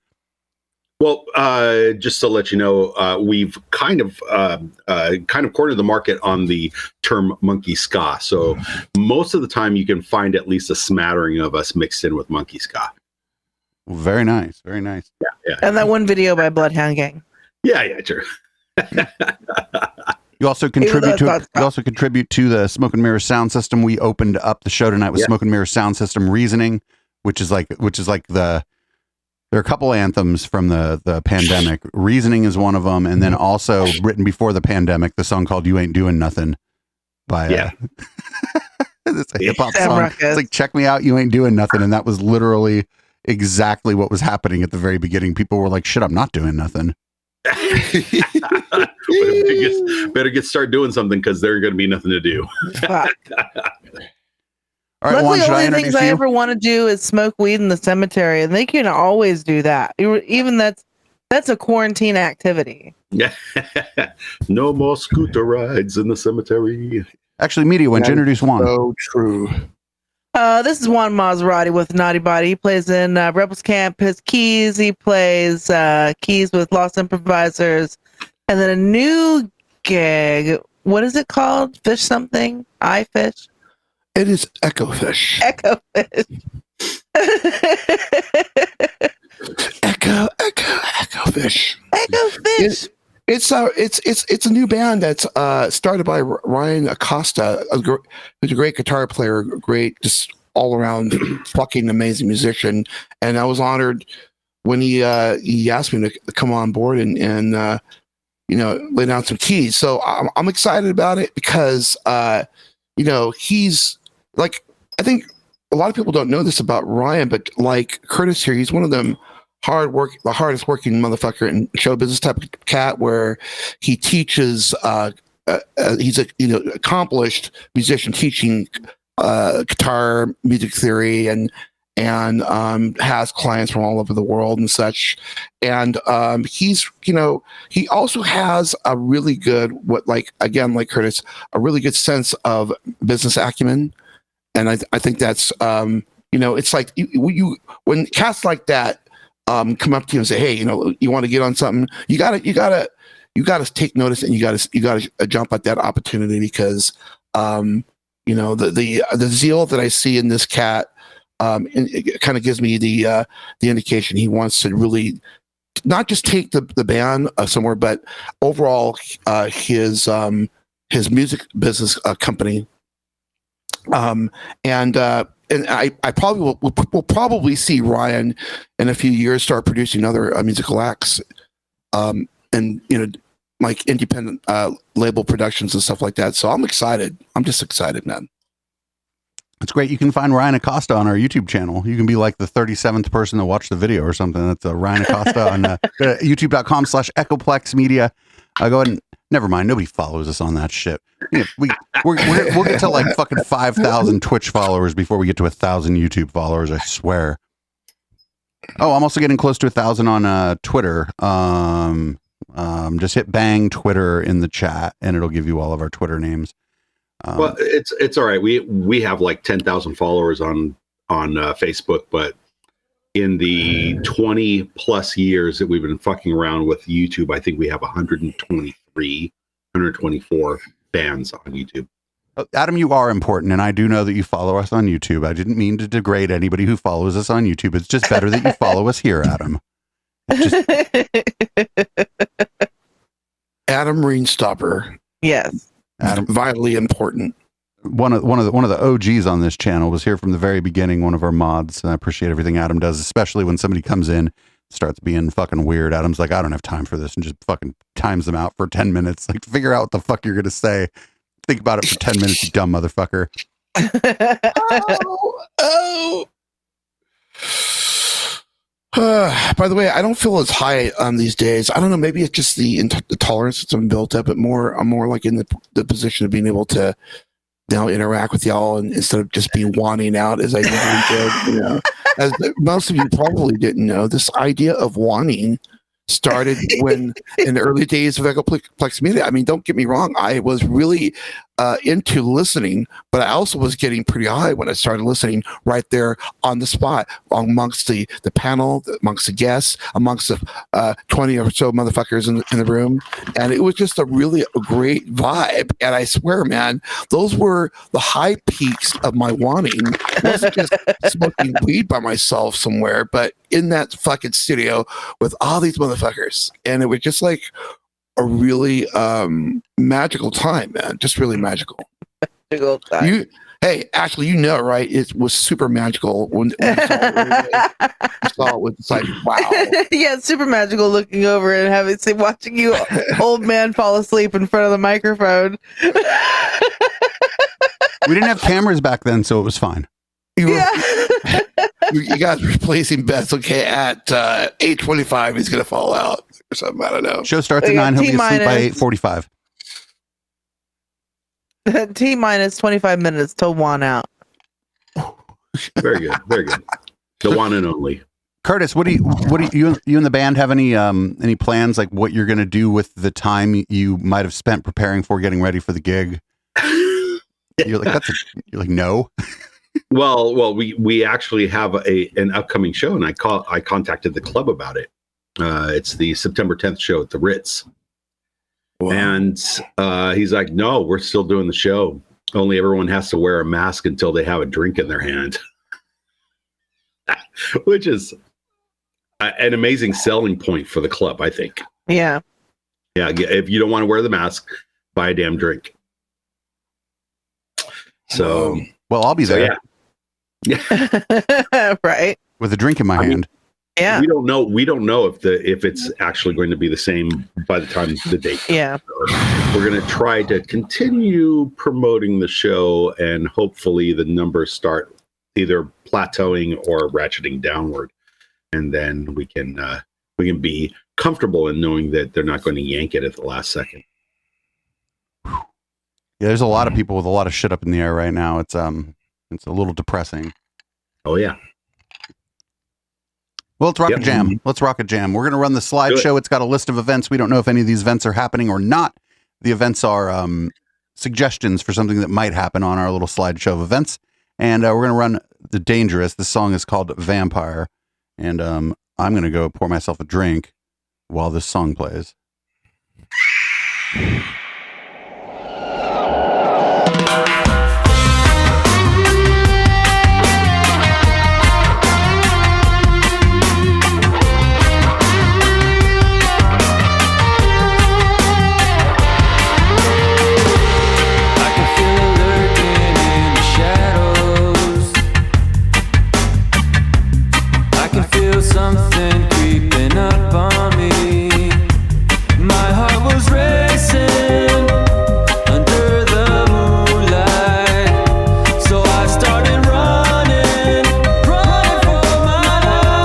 Well, just to let you know, we've kind of cornered the market on the term monkey ska. So most of the time, you can find at least a smattering of us mixed in with monkey ska. Very nice. Very nice. Yeah. And that one video by Bloodhound Gang. Yeah, sure. You also contribute to the Smoke and Mirror sound system. We opened up the show tonight with Smoke and Mirror sound system Reasoning, which is like there are a couple anthems from the pandemic. Reasoning is one of them, and then also written before the pandemic, the song called "You Ain't Doing Nothing" by it's a hip hop Sam song. Ruckus. It's like "Check me out, you ain't doing nothing," and that was literally exactly what was happening at the very beginning. People were like, "Shit, I'm not doing nothing." Better get start doing something because there's going to be nothing to do. Fuck. All right, Luckily, Juan, should I the only things introduce I you? ever want to do is smoke weed in the cemetery, and they can always do that. Even that's a quarantine activity. Yeah. No more scooter rides in the cemetery. Actually, Media Wench, introduce Juan. So true. This is Juan Maserati with Naughty Body. He plays in Rebels Camp. His keys. He plays keys with Lost Improvisers, and then a new gig. What is it called? Fish something? I fish. It is Echo Fish. Echo fish. Echo Fish. Echo fish. It's a new band that's started by Ryan Acosta, who's a great guitar player, great just all around fucking amazing musician. And I was honored when he asked me to come on board and lay down some keys. So I'm excited about it because he's like, I think a lot of people don't know this about Ryan, but like Curtis here, he's one of them the hardest working motherfucker in show business type of cat, where he teaches he's a accomplished musician teaching guitar music theory and has clients from all over the world and such. And he's he also has a really good like Curtis, a really good sense of business acumen. And I think that's it's like you when cats like that come up to you and say, hey, you want to get on something, you gotta take notice, and you gotta jump at that opportunity, because the zeal that I see in this cat, it kind of gives me the indication he wants to really not just take the band somewhere, but overall his music business company. And I probably will probably see Ryan in a few years start producing other musical acts, and like independent label productions and stuff like that. So I'm excited. I'm just excited, man. It's great. You can find Ryan Acosta on our YouTube channel. You can be like the 37th person to watch the video or something. That's Ryan Acosta on youtube.com/Echoplex Media. Go ahead and never mind. Nobody follows us on that shit. We'll get to like fucking 5,000 Twitch followers before we get to 1,000 YouTube followers. I swear. Oh, I'm also getting close to 1,000 on Twitter. Just hit bang Twitter in the chat, and it'll give you all of our Twitter names. Well, it's all right. We have like 10,000 followers on Facebook, but in the 20 plus years that we've been fucking around with YouTube, I think we have 124 bands on YouTube. Adam, you are important, and I do know that you follow us on YouTube. I didn't mean to degrade anybody who follows us on YouTube. It's just better that you follow us here, Adam. Adam Reinstopper. Yes. Adam, vitally important. One of the OGs on this channel, was here from the very beginning, one of our mods. And I appreciate everything Adam does, especially when somebody comes in, starts being fucking weird. Adam's like, I don't have time for this, and just fucking times them out for 10 minutes. Like, figure out what the fuck you're gonna say. Think about it for 10 minutes, you dumb motherfucker. By the way, I don't feel as high these days. I don't know. Maybe it's just the tolerance that's been built up, but I'm more like in the position of being able to now interact with y'all, and instead of just being wanting out as I usually did. As most of you probably didn't know, this idea of wanting started when in the early days of Echoplex Media. I mean, don't get me wrong, I was really into listening, but I also was getting pretty high when I started listening right there on the spot, amongst the panel, amongst the guests, amongst the 20 or so motherfuckers in the room. And it was just a really great vibe. And I swear, man, those were the high peaks of my wanting. It wasn't just smoking weed by myself somewhere, but in that fucking studio with all these motherfuckers. And it was just like a really magical time, man. Just really magical. Magical time. Hey, Ashley, right? It was super magical when you saw it. It's like, wow. Yeah, it's super magical looking over and watching you old man fall asleep in front of the microphone. We didn't have cameras back then, so it was fine. You guys replacing bets, okay? At 8:25, he's gonna fall out. or something. I don't know. Show starts at We got 9. He'll be asleep by T-minus. 8:45. T minus 25 minutes till 1 out. Very good. Very good. The one and only. Curtis, what do you and the band have any plans, like what you're going to do with the time you might have spent preparing for getting ready for the gig? You're like no. Well, we actually have an upcoming show, and I contacted the club about it. It's the September 10th show at the Ritz. Wow. And he's like, no, we're still doing the show. Only everyone has to wear a mask until they have a drink in their hand. Which is an amazing selling point for the club, I think. Yeah. Yeah, if you don't want to wear the mask, buy a damn drink. So, well, I'll be there. Yeah. Right. With a drink in my hand. Yeah. We don't know if it's actually going to be the same by the time the date comes. Yeah. So we're going to try to continue promoting the show, and hopefully the numbers start either plateauing or ratcheting downward, and then we can be comfortable in knowing that they're not going to yank it at the last second. Yeah, there's a lot of people with a lot of shit up in the air right now. It's a little depressing. Oh yeah. Well, let's rock a jam. Let's rock a jam. We're going to run the slideshow. It's got a list of events. We don't know if any of these events are happening or not. The events are suggestions for something that might happen on our little slideshow of events. And we're going to run The Dangerous. The song is called Vampire. And I'm going to go pour myself a drink while this song plays. Something creeping up on me. My heart was racing under the moonlight, so I started running for my life.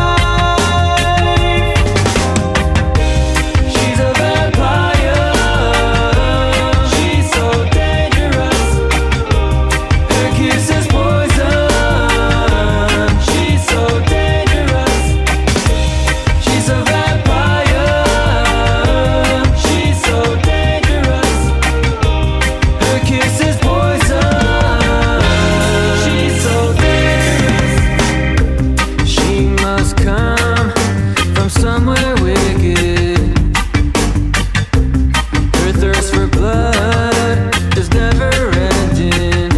She's a vampire, she's so dangerous. Her kiss is poison, she's so dangerous. She's a vampire, she's so dangerous. Her kiss is poison, she's so dangerous. She must come from somewhere wicked. Her thirst for blood is never ending.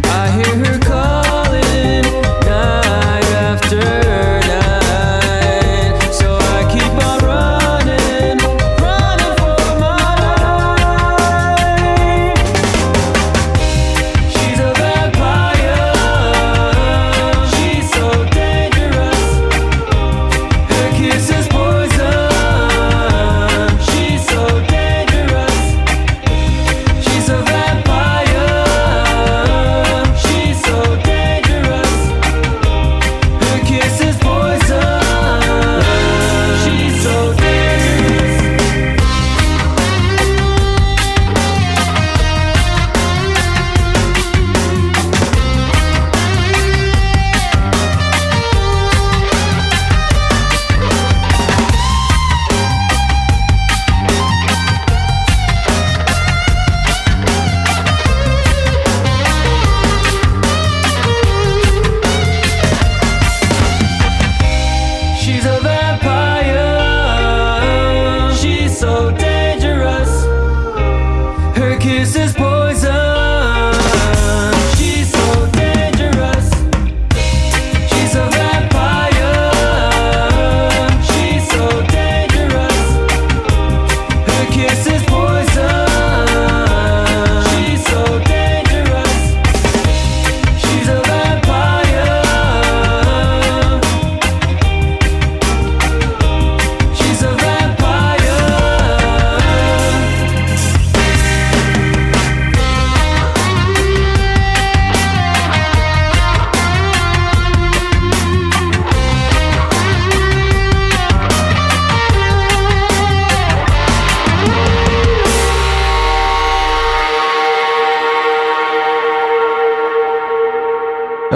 I hear her calling night after night. So I keep on running for my life. She's a vampire, she's so dangerous. Her kiss is poison,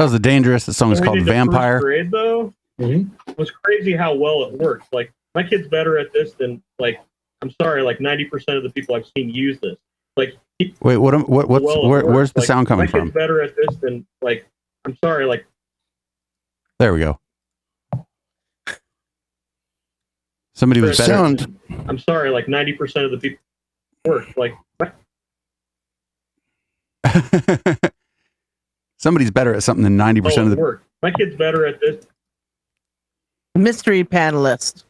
That was The Dangerous. The song is called Vampire. First grade, though, it was crazy how well it worked. Like, my kid's better at this than, like, I'm sorry, like 90% of the people I've seen use this. Like, wait, where's the sound coming from? My kid's from? better at this than, like, I'm sorry, like. There we go. Somebody was better. I'm sorry, like 90% of the people worked. Like, what? Somebody's better at something than 90% of the work. My kid's better at this. Mystery panelist.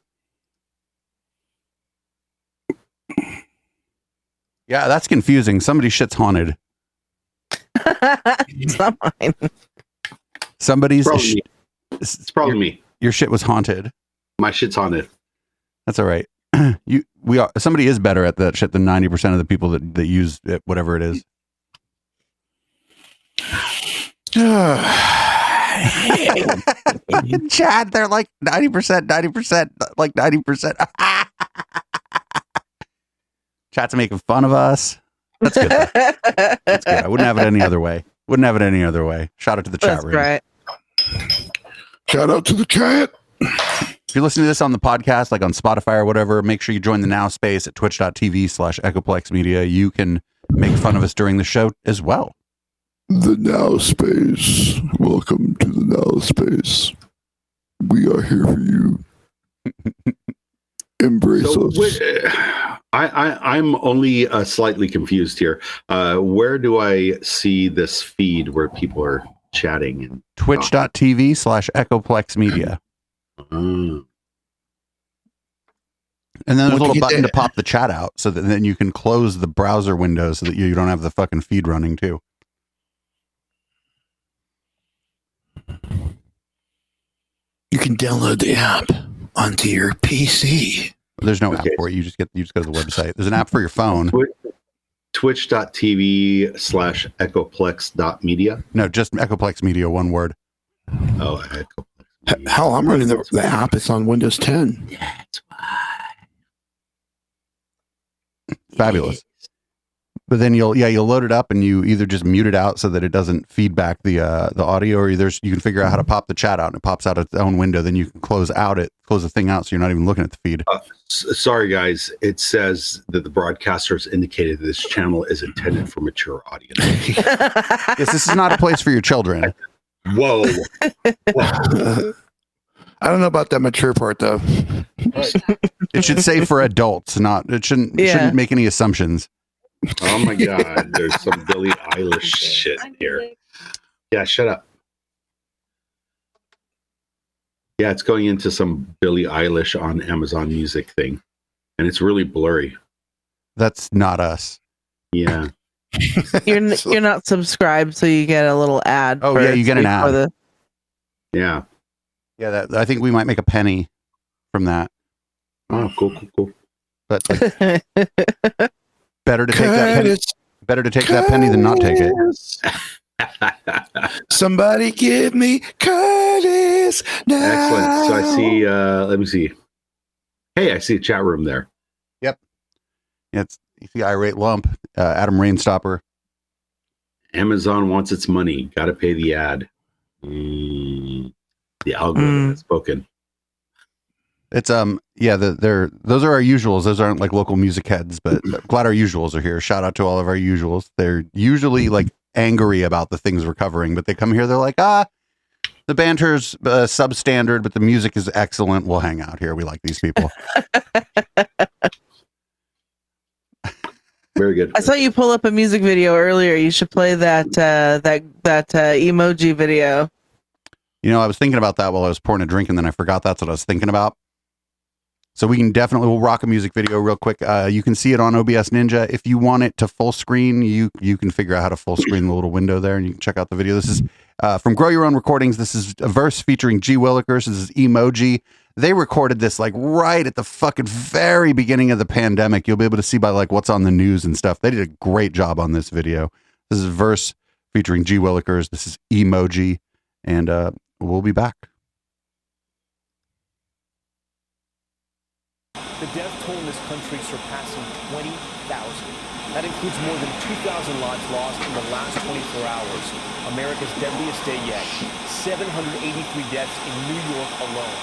Yeah, that's confusing. Somebody's shit's haunted. It's not mine. Somebody's. It's probably me. Your shit was haunted. My shit's haunted. That's all right. Somebody is better at that shit than 90% of the people that use it, whatever it is. Chad, they're like 90%, like 90%. Chat's making fun of us. That's good. That's good. I wouldn't have it any other way. Shout out to the chat room. Right. Shout out to the chat. If you're listening to this on the podcast, like on Spotify or whatever, make sure you join the Now Space at twitch.tv/Echoplex Media. You can make fun of us during the show as well. The Now Space. Welcome to the Now Space. We are here for you. Embrace us. I'm only slightly confused here. Where do I see this feed where people are chatting? And twitch.tv/Echoplex Media. And then there's a little button to pop the chat out so that then you can close the browser window so that you don't have the fucking feed running too. You can download the app onto your PC. There's no app for it. You just go to the website. There's an app for your phone. Twitch.tv/Echoplex.media. No, just Echoplex Media, one word. Oh, Echoplex. Hell, I'm running the app. It's on Windows 10. That's why. Fabulous. But then you'll load it up and you either just mute it out so that it doesn't feedback the audio, or you can figure out how to pop the chat out and it pops out its own window. Then you can close the thing out so you're not even looking at the feed. Sorry guys, it says that the broadcasters indicated this channel is intended for mature audience. Yes, this is not a place for your children. Whoa. I don't know about that mature part though. It should say for adults, it shouldn't make any assumptions. Oh my God, there's some Billie Eilish shit here. Yeah, shut up. Yeah, it's going into some Billie Eilish on Amazon Music thing, and it's really blurry. That's not us. Yeah. You're not subscribed, so you get a little ad. Oh yeah, you get an ad. Yeah. Yeah, I think we might make a penny from that. Oh, cool. But better to take that penny. Better to take that penny than not take it. Somebody give me Curtis now. Excellent. So I see. Let me see. Hey, I see a chat room there. Yep. Yeah, it's the irate lump. Adam Rainstopper. Amazon wants its money. Got to pay the ad. The algorithm has spoken. It's those are our usuals. Those aren't like local music heads, but glad our usuals are here. Shout out to all of our usuals. They're usually like angry about the things we're covering, but they come here, they're like, the banter's substandard, but the music is excellent. We'll hang out here. We like these people. Very good. I saw you pull up a music video earlier. You should play that emoji video. You know, I was thinking about that while I was pouring a drink, and then I forgot that's what I was thinking about. So we'll rock a music video real quick. You can see it on OBS Ninja. If you want it to full screen, you can figure out how to full screen the little window there, and you can check out the video. This is from Grow Your Own Recordings. This is a verse featuring G Willikers. This is Emoji. They recorded this like right at the fucking very beginning of the pandemic. You'll be able to see by like what's on the news and stuff. They did a great job on this video. This is verse featuring G Willikers. This is Emoji, and we'll be back. the death toll in this country surpassing 20,000. That includes more than 2,000 lives lost in the last 24 hours. America's deadliest day yet. 783 deaths in New York alone.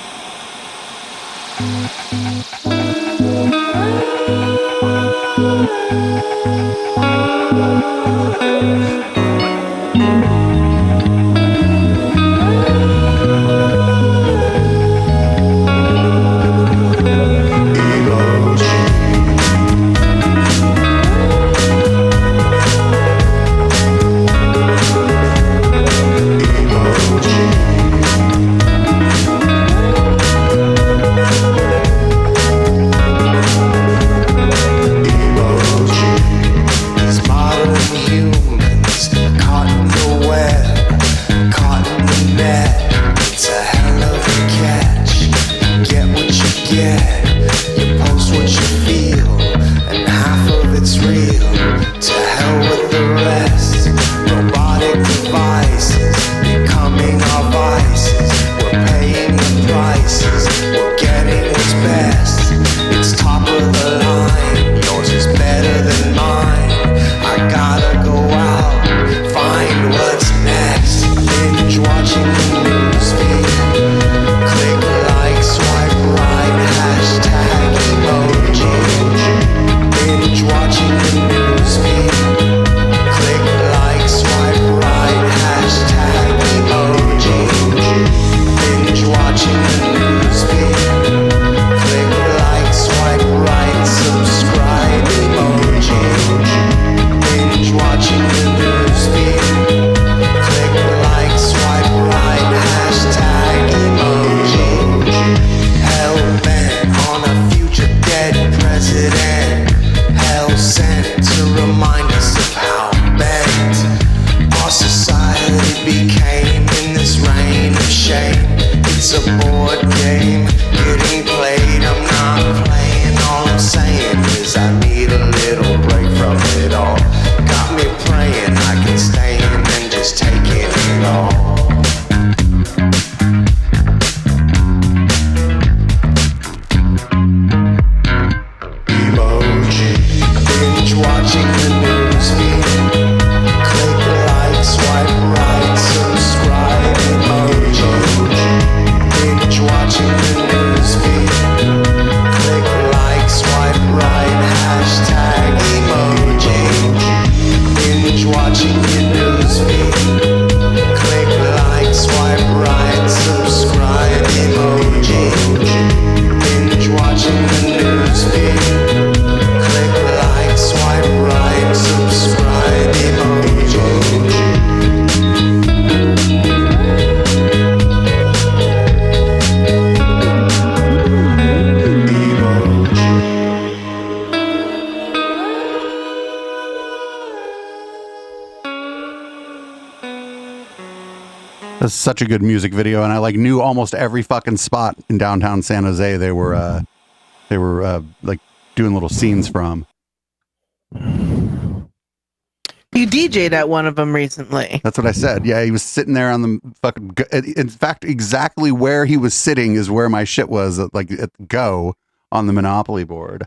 That's such a good music video, and I like knew almost every fucking spot in downtown San Jose. They were like doing little scenes from. You DJ'd at one of them recently. That's what I said. Yeah, he was sitting there on the fucking. In fact, exactly where he was sitting is where my shit was. Like at Go on the Monopoly board.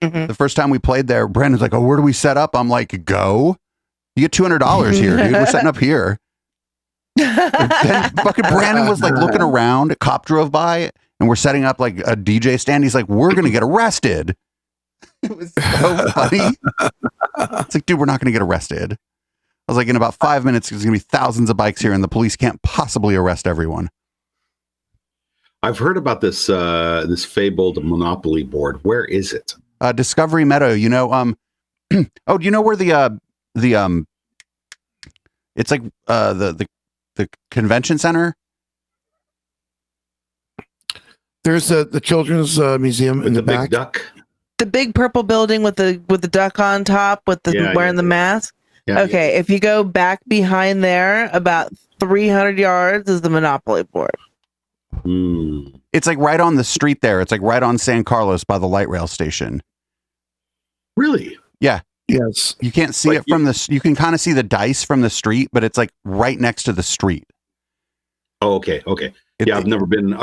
Mm-hmm. The first time we played there, Brandon's like, "Oh, where do we set up?" I'm like, "Go. You get $200 here, dude. We're setting up here." Then fucking Brandon was like looking around. A cop drove by, and we're setting up like a DJ stand. He's like, "We're gonna get arrested." It was so funny. It's like, dude, we're not gonna get arrested. I was like, in about 5 minutes, there's gonna be thousands of bikes here, and the police can't possibly arrest everyone. I've heard about this this fabled Monopoly board. Where is it? Discovery Meadow. You know, oh, do you know where the it's like the convention center? There's the children's museum in the back. Big duck. The big purple building with the duck on top with the wearing the mask. Yeah, okay, if you go back behind there about 300 yards is the Monopoly board. It's like right on the street there. It's like right on San Carlos by the light rail station. Really? Yeah. Yes. You can't see it from the. You can kind of see the dice from the street, but it's like right next to the street. Oh, okay. Okay. Yeah, I've never been.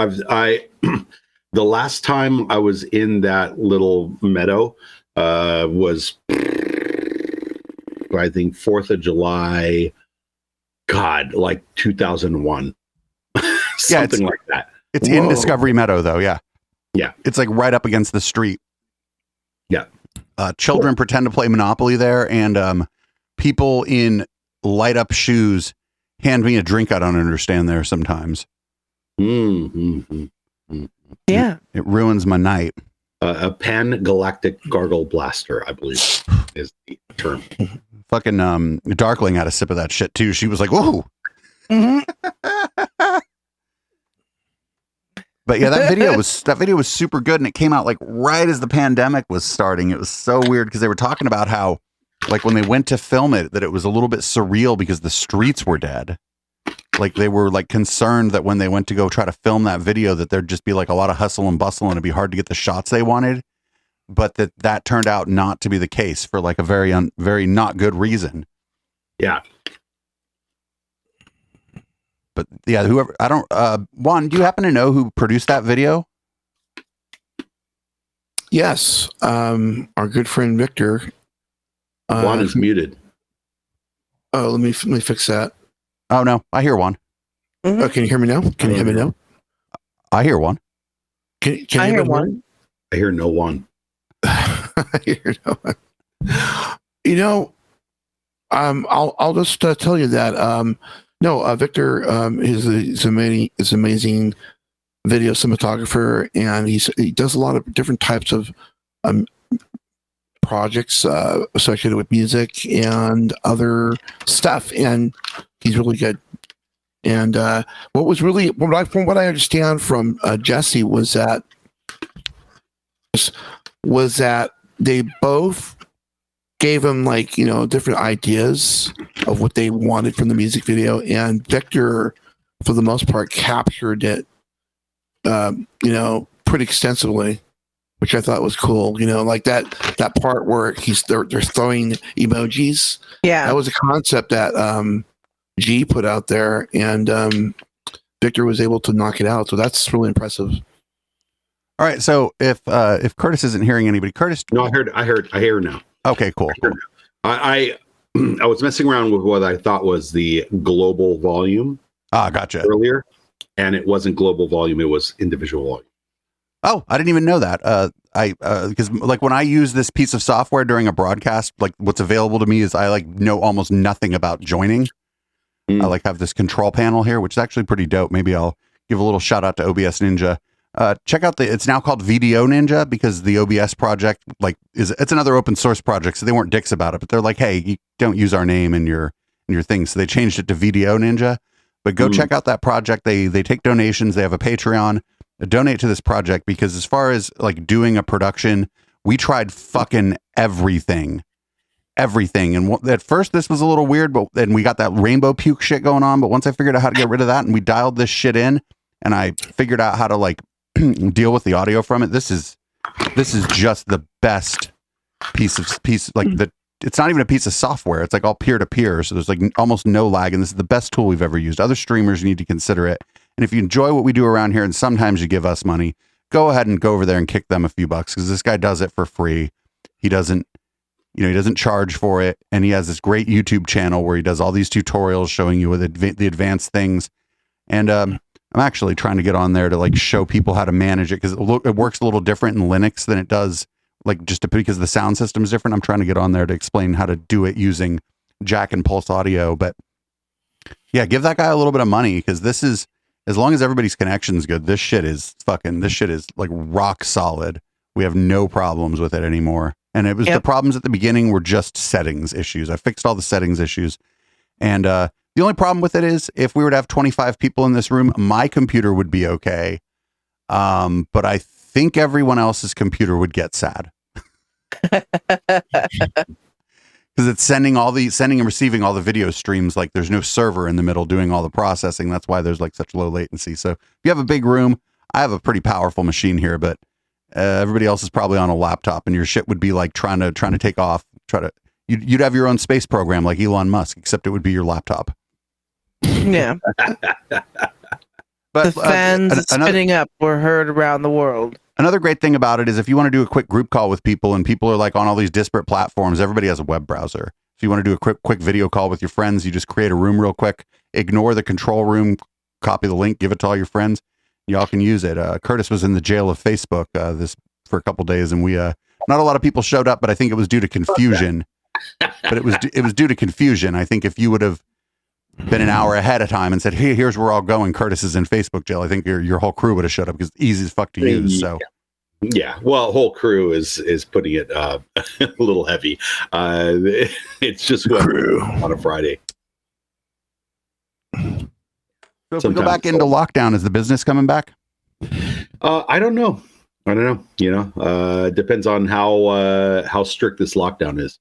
The last time I was in that little meadow was, I think, 4th of July. God, like 2001. Something like that. It's in Discovery Meadow, though. Yeah. Yeah. It's like right up against the street. Yeah. Children pretend to play Monopoly there, and people in light up shoes hand me a drink I don't understand there sometimes. Yeah. It ruins my night. A pan-galactic gargle blaster, I believe, is the term. Fucking Darkling had a sip of that shit too. She was like, "Whoa!" But yeah, that video was super good, and it came out like right as the pandemic was starting. It was so weird because they were talking about how, like, when they went to film it, that it was a little bit surreal because the streets were dead. Like, they were like concerned that when they went to go try to film that video, that there'd just be like a lot of hustle and bustle, and it'd be hard to get the shots they wanted. But that turned out not to be the case for like a very not good reason. Yeah. But yeah, whoever, I don't, Juan, do you happen to know who produced that video? Yes. Our good friend Victor. Juan is muted. Oh, let me fix that. Oh no, I hear one. Oh, can you hear me now? Can you hear me now? I hear one. Can I hear one? I hear no one. I hear no one. You know, I'll just tell you that Victor is amazing video cinematographer, and he does a lot of different types of projects associated with music and other stuff, and he's really good. And from what I understand from Jesse was that they both gave him different ideas of what they wanted from the music video, and Victor, for the most part, captured it, pretty extensively, which I thought was cool. Like that part where they're throwing emojis. Yeah, that was a concept that G put out there, and Victor was able to knock it out. So that's really impressive. All right, so if Curtis isn't hearing anybody, Curtis. No, I hear now. Okay, cool. I was messing around with what I thought was the global volume. Ah, gotcha. Earlier, and it wasn't global volume; it was individual volume. Oh, I didn't even know that. Because like when I use this piece of software during a broadcast, like what's available to me is I know almost nothing about joining. I have this control panel here, which is actually pretty dope. Maybe I'll give a little shout out to OBS Ninja. Check out it's now called VDO Ninja, because the OBS project it's another open source project, so they weren't dicks about it, but they're like, hey, you don't use our name in your thing, so they changed it to VDO Ninja. But go check out that project. They take donations. They have a Patreon. Donate to this project, because as far as doing a production, we tried fucking everything. And at first this was a little weird, but then we got that rainbow puke shit going on. But once I figured out how to get rid of that, and we dialed this shit in, and I figured out how to deal with the audio from it, this is just the best piece it's not even a piece of software. It's all peer to peer, so there's almost no lag, and this is the best tool we've ever used. Other streamers need to consider it. And if you enjoy what we do around here, and sometimes you give us money, go ahead and go over there and kick them a few bucks, because this guy does it for free. He doesn't charge for it, and he has this great YouTube channel where he does all these tutorials showing you the advanced things. And I'm actually trying to get on there to show people how to manage it, because it works a little different in Linux than it does because the sound system is different. I'm trying to get on there to explain how to do it using jack and pulse audio. But yeah, give that guy a little bit of money, because this is, as long as everybody's connection's good, this shit is rock solid. We have no problems with it anymore. And it was the problems at the beginning were just settings issues. I fixed all the settings issues. And the only problem with it is, if we were to have 25 people in this room, my computer would be okay. But I think everyone else's computer would get sad. Because it's sending and receiving all the video streams. There's no server in the middle doing all the processing. That's why there's such low latency. So if you have a big room, I have a pretty powerful machine here, but everybody else is probably on a laptop, and your shit would be trying to take off. You'd have your own space program like Elon Musk, except it would be your laptop. Yeah. The fans spinning up were heard around the world. Another great thing about it is if you want to do a quick group call with people and people are like on all these disparate platforms, everybody has a web browser. If you want to do a quick video call with your friends, you just create a room real quick, ignore the control room, copy the link, give it to all your friends. Y'all can use it. Curtis was in the jail of Facebook this for a couple days, and we not a lot of people showed up, but I think it was due to confusion. But it was due to confusion. I think if you would have been an hour ahead of time and said, "Hey, here's where we're all going. Curtis is in Facebook jail," I think your whole crew would have showed up because it's easy as fuck to use. So. Yeah, well, whole crew is putting it a little heavy. It's just crew on a Friday. So if we go back into lockdown, is the business coming back? I don't know. You know, depends on how strict this lockdown is,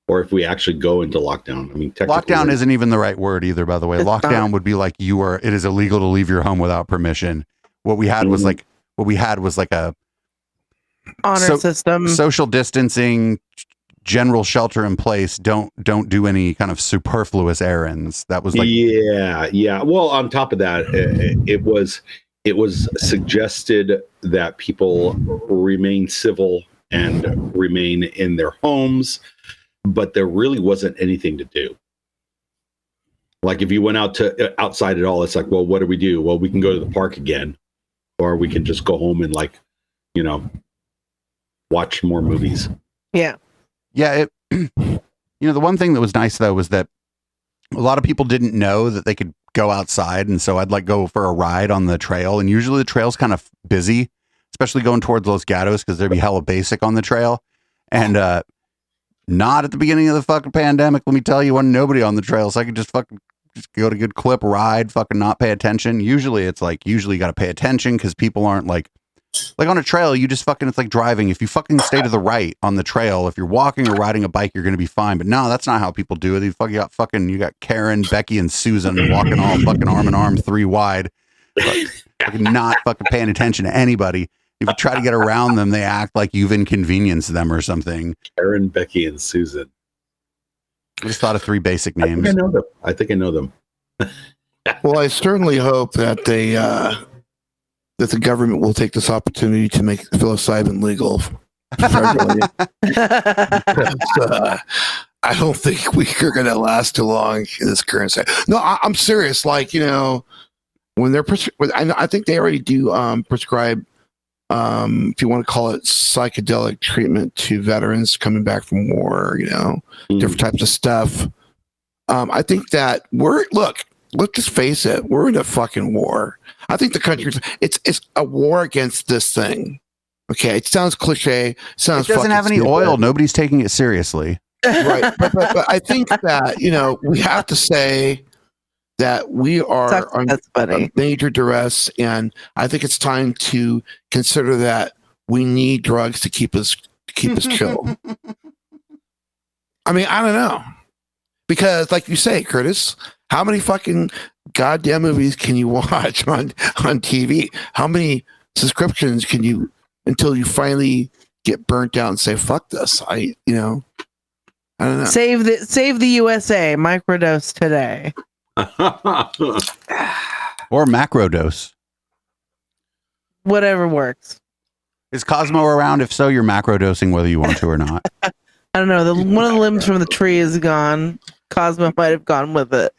or if we actually go into lockdown. I mean, lockdown isn't even the right word either. By the way, lockdown would be like it is illegal to leave your home without permission. What we had was like a honor system, social distancing, general shelter in place. Don't do any kind of superfluous errands. That was like yeah. Well, on top of that, it was suggested that people remain civil and remain in their homes, but there really wasn't anything to do. Like if you went outside at all, it's like, well, what do we do? Well, we can go to the park again, or we can just go home and watch more movies. Yeah. Yeah. The one thing that was nice though was that a lot of people didn't know that they could go outside. And so I'd go for a ride on the trail. And usually the trail's kind of busy, especially going towards Los Gatos, because there'd be hella basic on the trail. And not at the beginning of the fucking pandemic, let me tell you, wasn't nobody on the trail. So I could just go to good clip, ride, fucking not pay attention. Usually it's usually you got to pay attention because people aren't like on a trail, you just fucking, it's like driving. If you fucking stay to the right on the trail, if you're walking or riding a bike, you're going to be fine. But no, that's not how people do it. You got Karen, Becky, and Susan walking all fucking arm in arm, 3 wide, fucking not fucking paying attention to anybody. If you try to get around them, they act like you've inconvenienced them or something. Karen, Becky, and Susan. I just thought of 3 basic names. I think I know them. Well, I certainly hope that that the government will take this opportunity to make psilocybin legal. I don't think we are going to last too long in this current state. No, I'm serious. When they're I think they already do prescribe, if you want to call it psychedelic treatment to veterans coming back from war, different types of stuff. I think that let's just face it, we're in a fucking war. I think the country, it's a war against this thing. Okay, it sounds cliche. It doesn't have any stupid. oil. Nobody's taking it seriously. Right. But I think that, we have to say that we are under major duress. And I think it's time to consider that we need drugs to keep us chill. I mean, I don't know. Because like you say, Curtis, how many fucking goddamn movies can you watch on TV? How many subscriptions can you, until you finally get burnt out and say, fuck this. I don't know. Save the USA, microdose today. Or macrodose. Whatever works. Is Cosmo around? If so, you're macrodosing whether you want to or not. I don't know. One of the limbs from the tree is gone. Cosmo might have gone with it.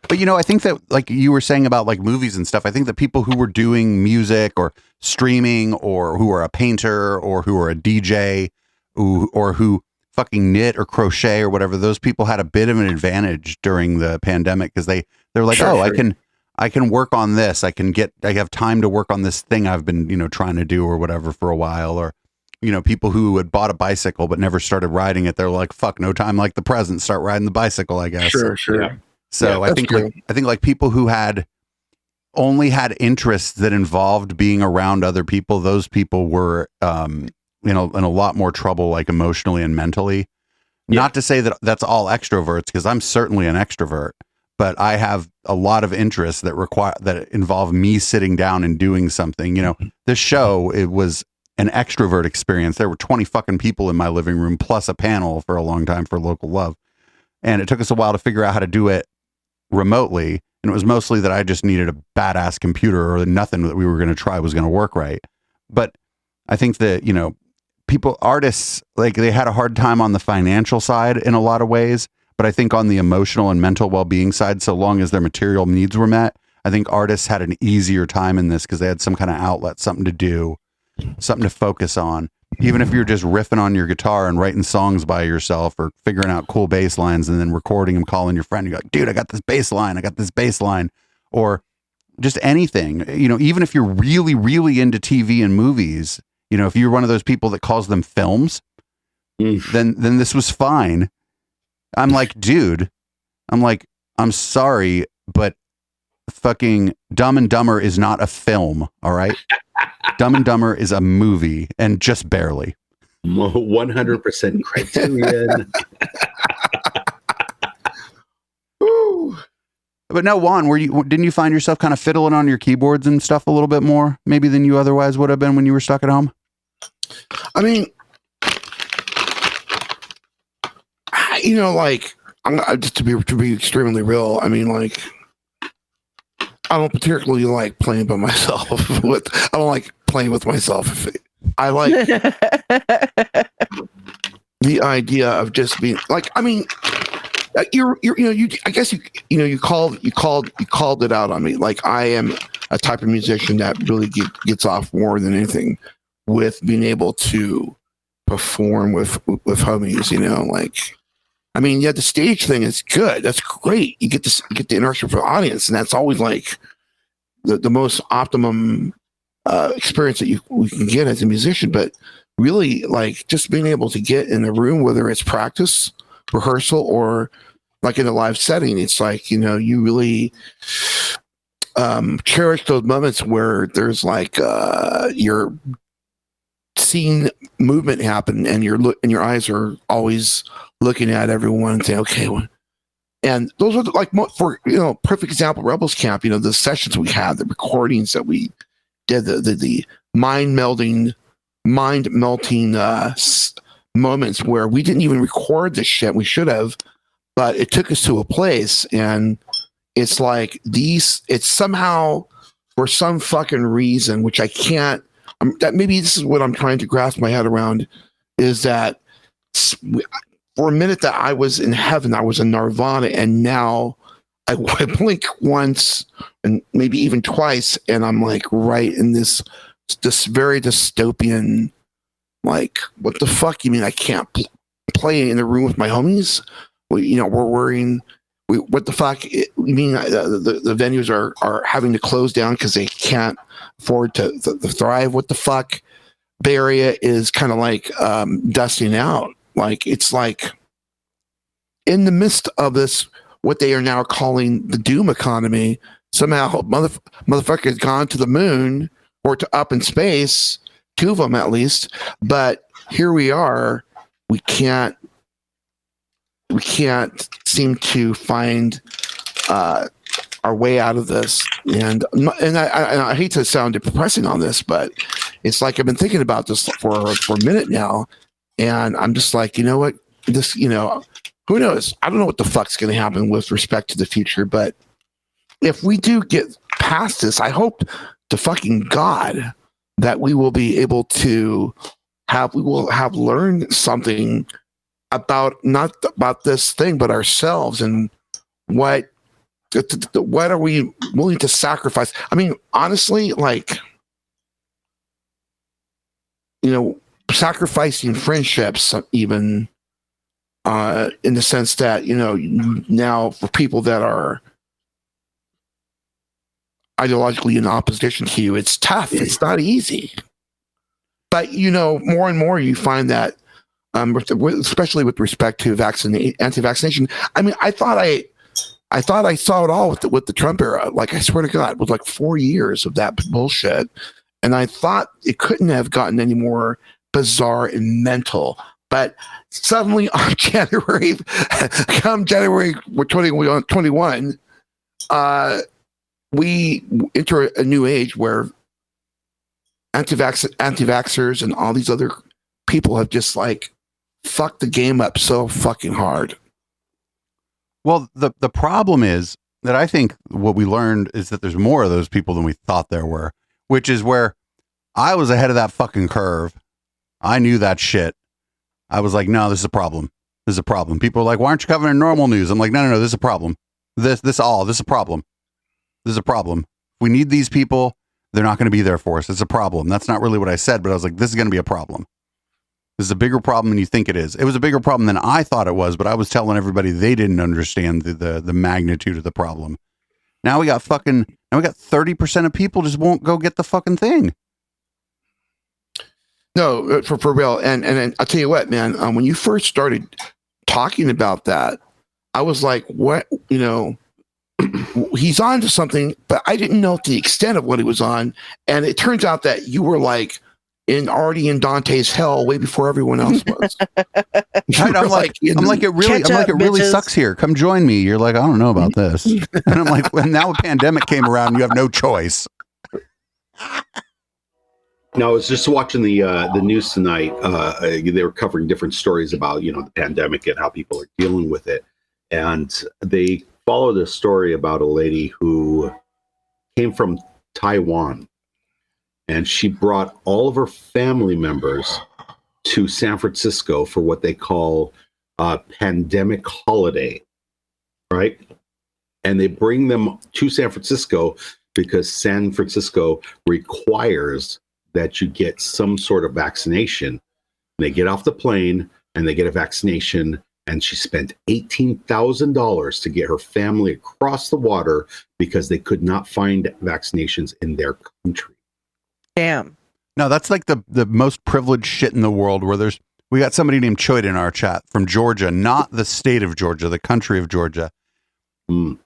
But I think that like you were saying about like movies and stuff, I think that people who were doing music or streaming or who are a painter or who are a DJ or who fucking knit or crochet or whatever, those people had a bit of an advantage during the pandemic because they're like, sure. I can work on this. I have time to work on this thing I've been, trying to do or whatever for a while. Or, people who had bought a bicycle but never started riding it, they're like, fuck, no time like the present, start riding the bicycle, I guess. Sure. Yeah. So I think people who had only had interests that involved being around other people, those people were in a lot more trouble, like emotionally and mentally. Yeah. Not to say that that's all extroverts, because I'm certainly an extrovert, but I have a lot of interests that involve me sitting down and doing something. This show, it was an extrovert experience. There were 20 fucking people in my living room plus a panel for a long time for Local Love. And it took us a while to figure out how to do it remotely. And it was mostly that I just needed a badass computer, or nothing that we were going to try was going to work right. But I think that, you know, artists, like, they had a hard time on the financial side in a lot of ways. But I think on the emotional and mental well-being side, so long as their material needs were met, I think artists had an easier time in this because they had some kind of outlet, something to do, something to focus on. Even if you're just riffing on your guitar and writing songs by yourself, or figuring out cool bass lines and then recording them, calling your friend, you're like, dude, I got this bass line, or just anything, you know, even if you're really, really into TV and movies, you know, if you're one of those people that calls them films, then this was fine. I'm like, dude, I'm sorry, but fucking Dumb and Dumber is not a film. All right. Dumb and Dumber is a movie, and just barely. 100% Criterion. But no, Juan, didn't you find yourself kind of fiddling on your keyboards and stuff a little bit more maybe than you otherwise would have been when you were stuck at home? I mean, you know, like, just to be extremely real, I mean, like, I don't particularly like playing by myself. I don't like playing with myself. I like the idea of just being like, I mean, I guess you called it out on me. Like, I am a type of musician that really gets off more than anything with being able to perform with homies, you know, like, I mean, yeah, the stage thing is good. That's great. You get the interaction for the audience, and that's always like the most optimum experience that we can get as a musician. But really, like, just being able to get in a room, whether it's practice, rehearsal, or like in a live setting, it's like, you know, you really cherish those moments where there's like you're seeing movement happen, and your eyes are always looking at everyone and saying, okay, and those are like, for, you know, perfect example, Rebels Camp, you know, the sessions we had, the recordings that we did, the mind melting moments where we didn't even record the shit. We should have, but it took us to a place, and it's like it's somehow, for some fucking reason, which I can't, that maybe this is what I'm trying to grasp my head around, is that for a minute that I was in heaven, I was in nirvana, and now I blink once and maybe even twice, and I'm like right in this very dystopian, like, what the fuck? You mean I can't play in the room with my homies? You know, we're worrying. What the fuck? You mean the venues are having to close down because they can't afford to thrive? What the fuck? Bay Area is kind of like dusting out. Like, it's like in the midst of this, what they are now calling the doom economy, somehow motherfucker has gone to the moon or to up in space, two of them at least. But here we are. We can't seem to find our way out of this. And I hate to sound depressing on this, but it's like I've been thinking about this for a minute now, and I'm just like, you know what? This, you know, who knows? I don't know what the fuck's going to happen with respect to the future, but if we do get past this, I hope to fucking God that we will be able to have learned something about, not about this thing, but ourselves, and what are we willing to sacrifice? I mean, honestly, like, you know, sacrificing friendships, even in the sense that, you know, now for people that are ideologically in opposition to you, it's tough. It's not easy. But, you know, more and more you find that, especially with respect to anti-vaccination. I mean, I thought I saw it all with the Trump era. Like, I swear to God, it was like 4 years of that bullshit. And I thought it couldn't have gotten any more bizarre and mental. But suddenly on January 21, we enter a new age where anti-vaxxers and all these other people have just like fucked the game up so fucking hard. Well, the problem is that I think what we learned is that there's more of those people than we thought there were, which is where I was ahead of that fucking curve. I knew that shit. I was like, no, this is a problem. This is a problem. People are like, why aren't you covering normal news? I'm like, no, this is a problem. This is a problem. This is a problem. We need these people. They're not going to be there for us. It's a problem. That's not really what I said, but I was like, this is going to be a problem. This is a bigger problem than you think it is. It was a bigger problem than I thought it was, but I was telling everybody they didn't understand the magnitude of the problem. Now we got 30% of people just won't go get the fucking thing. No, for real. And I'll tell you what, man, when you first started talking about that, I was like, what, he's on to something, but I didn't know the extent of what he was on. And it turns out that you were like already in Dante's hell way before everyone else was. I'm like, it really sucks here. Come join me. You're like, I don't know about this. And I'm like, well, now a pandemic came around, you have no choice. Now, I was just watching the news tonight. They were covering different stories about, the pandemic and how people are dealing with it. And they followed a story about a lady who came from Taiwan. And she brought all of her family members to San Francisco for what they call a pandemic holiday, right? And they bring them to San Francisco because San Francisco requires that you get some sort of vaccination. They get off the plane and they get a vaccination. And she spent $18,000 to get her family across the water because they could not find vaccinations in their country. Damn. No, that's like the most privileged shit in the world where we got somebody named Choid in our chat from Georgia, not the state of Georgia, the country of Georgia. And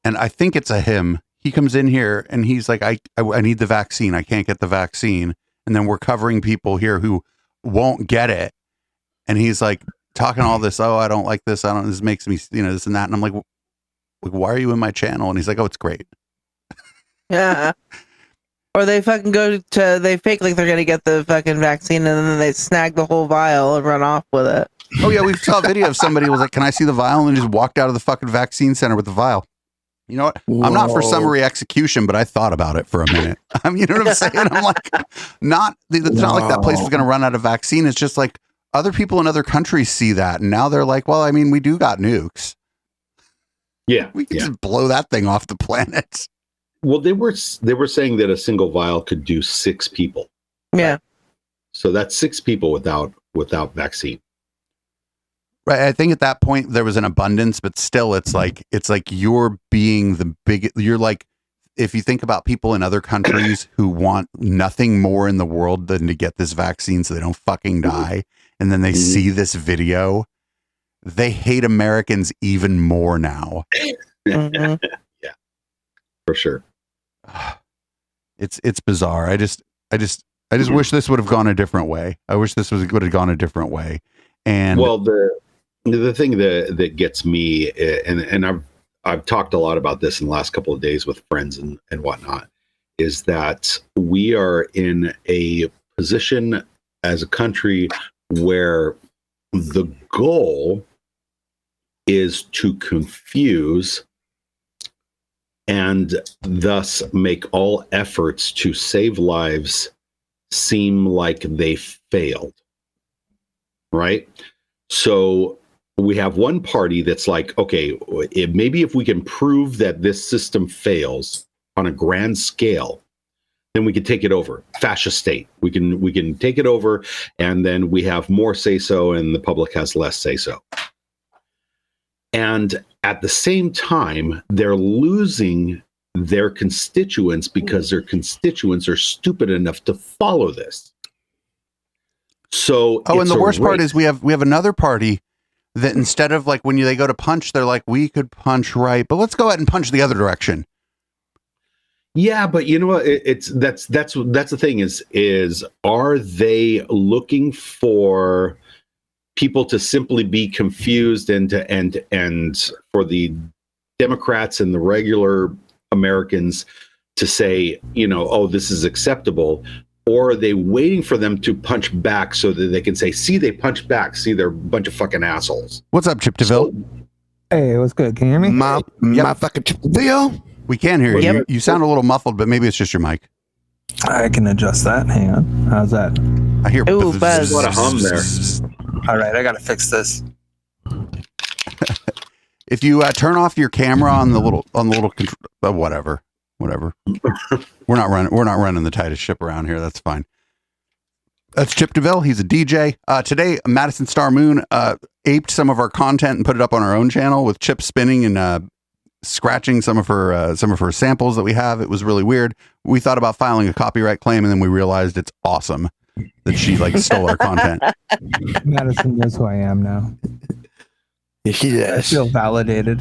I think it's a him. He comes in here and he's like, I need the vaccine. I can't get the vaccine. And then we're covering people here who won't get it. And he's like talking all this, oh, I don't like this. This makes me, this and that. And I'm like, why are you in my channel? And he's like, oh, it's great. Yeah. Or they fucking they fake like they're going to get the fucking vaccine and then they snag the whole vial and run off with it. Oh, yeah. We saw a video of somebody was like, can I see the vial? And just walked out of the fucking vaccine center with the vial. You know what? Whoa. I'm not for summary execution, but I thought about it for a minute. You know what I'm saying? I'm like, it's not like that place is going to run out of vaccine. It's just like other people in other countries see that. And now they're like, well, I mean, we do got nukes. Yeah. We can just blow that thing off the planet. Well, they were saying that a single vial could do 6 people. Yeah. So that's 6 people without vaccine. Right. I think at that point there was an abundance, but still it's like you're being the big, you're like, if you think about people in other countries who want nothing more in the world than to get this vaccine so they don't fucking die. And then they see this video, they hate Americans even more now. Yeah, for sure. It's bizarre. I just wish this would have gone a different way. I wish this would have gone a different way. And well, the thing that gets me, and I've talked a lot about this in the last couple of days with friends and whatnot, is that we are in a position as a country where the goal is to confuse and thus make all efforts to save lives seem like they failed. Right? So we have one party that's like, okay, maybe if we can prove that this system fails on a grand scale, then we can take it over. Fascist state. We can take it over, and then we have more say-so, and the public has less say-so. And at the same time, they're losing their constituents because their constituents are stupid enough to follow this. So, and the worst part is we have another party that instead of like when they go to punch, they're like, we could punch right, but let's go ahead and punch the other direction. Yeah, but you know what? That's the thing is are they looking for people to simply be confused and for the Democrats and the regular Americans to say, oh, this is acceptable? Or are they waiting for them to punch back so that they can say, see, they punched back. See, they're a bunch of fucking assholes. What's up, Chip DeVille? Hey, what's good? Can you hear me? My fucking Bill. We can hear you. You sound a little muffled, but maybe it's just your mic. I can adjust that. Hang on. How's that? I hear. Ooh, buzz. What a hum there. All right, I gotta fix this. If you turn off your camera on the little whatever. We're not running the tightest ship around here. That's fine. That's Chip DeVille. He's a DJ. Today, Madison Star Moon aped some of our content and put it up on our own channel with Chip spinning and scratching some of her samples that we have. It was really weird. We thought about filing a copyright claim, and then we realized it's awesome that she stole our content. Madison knows who I am now. Yeah, she does. I feel validated.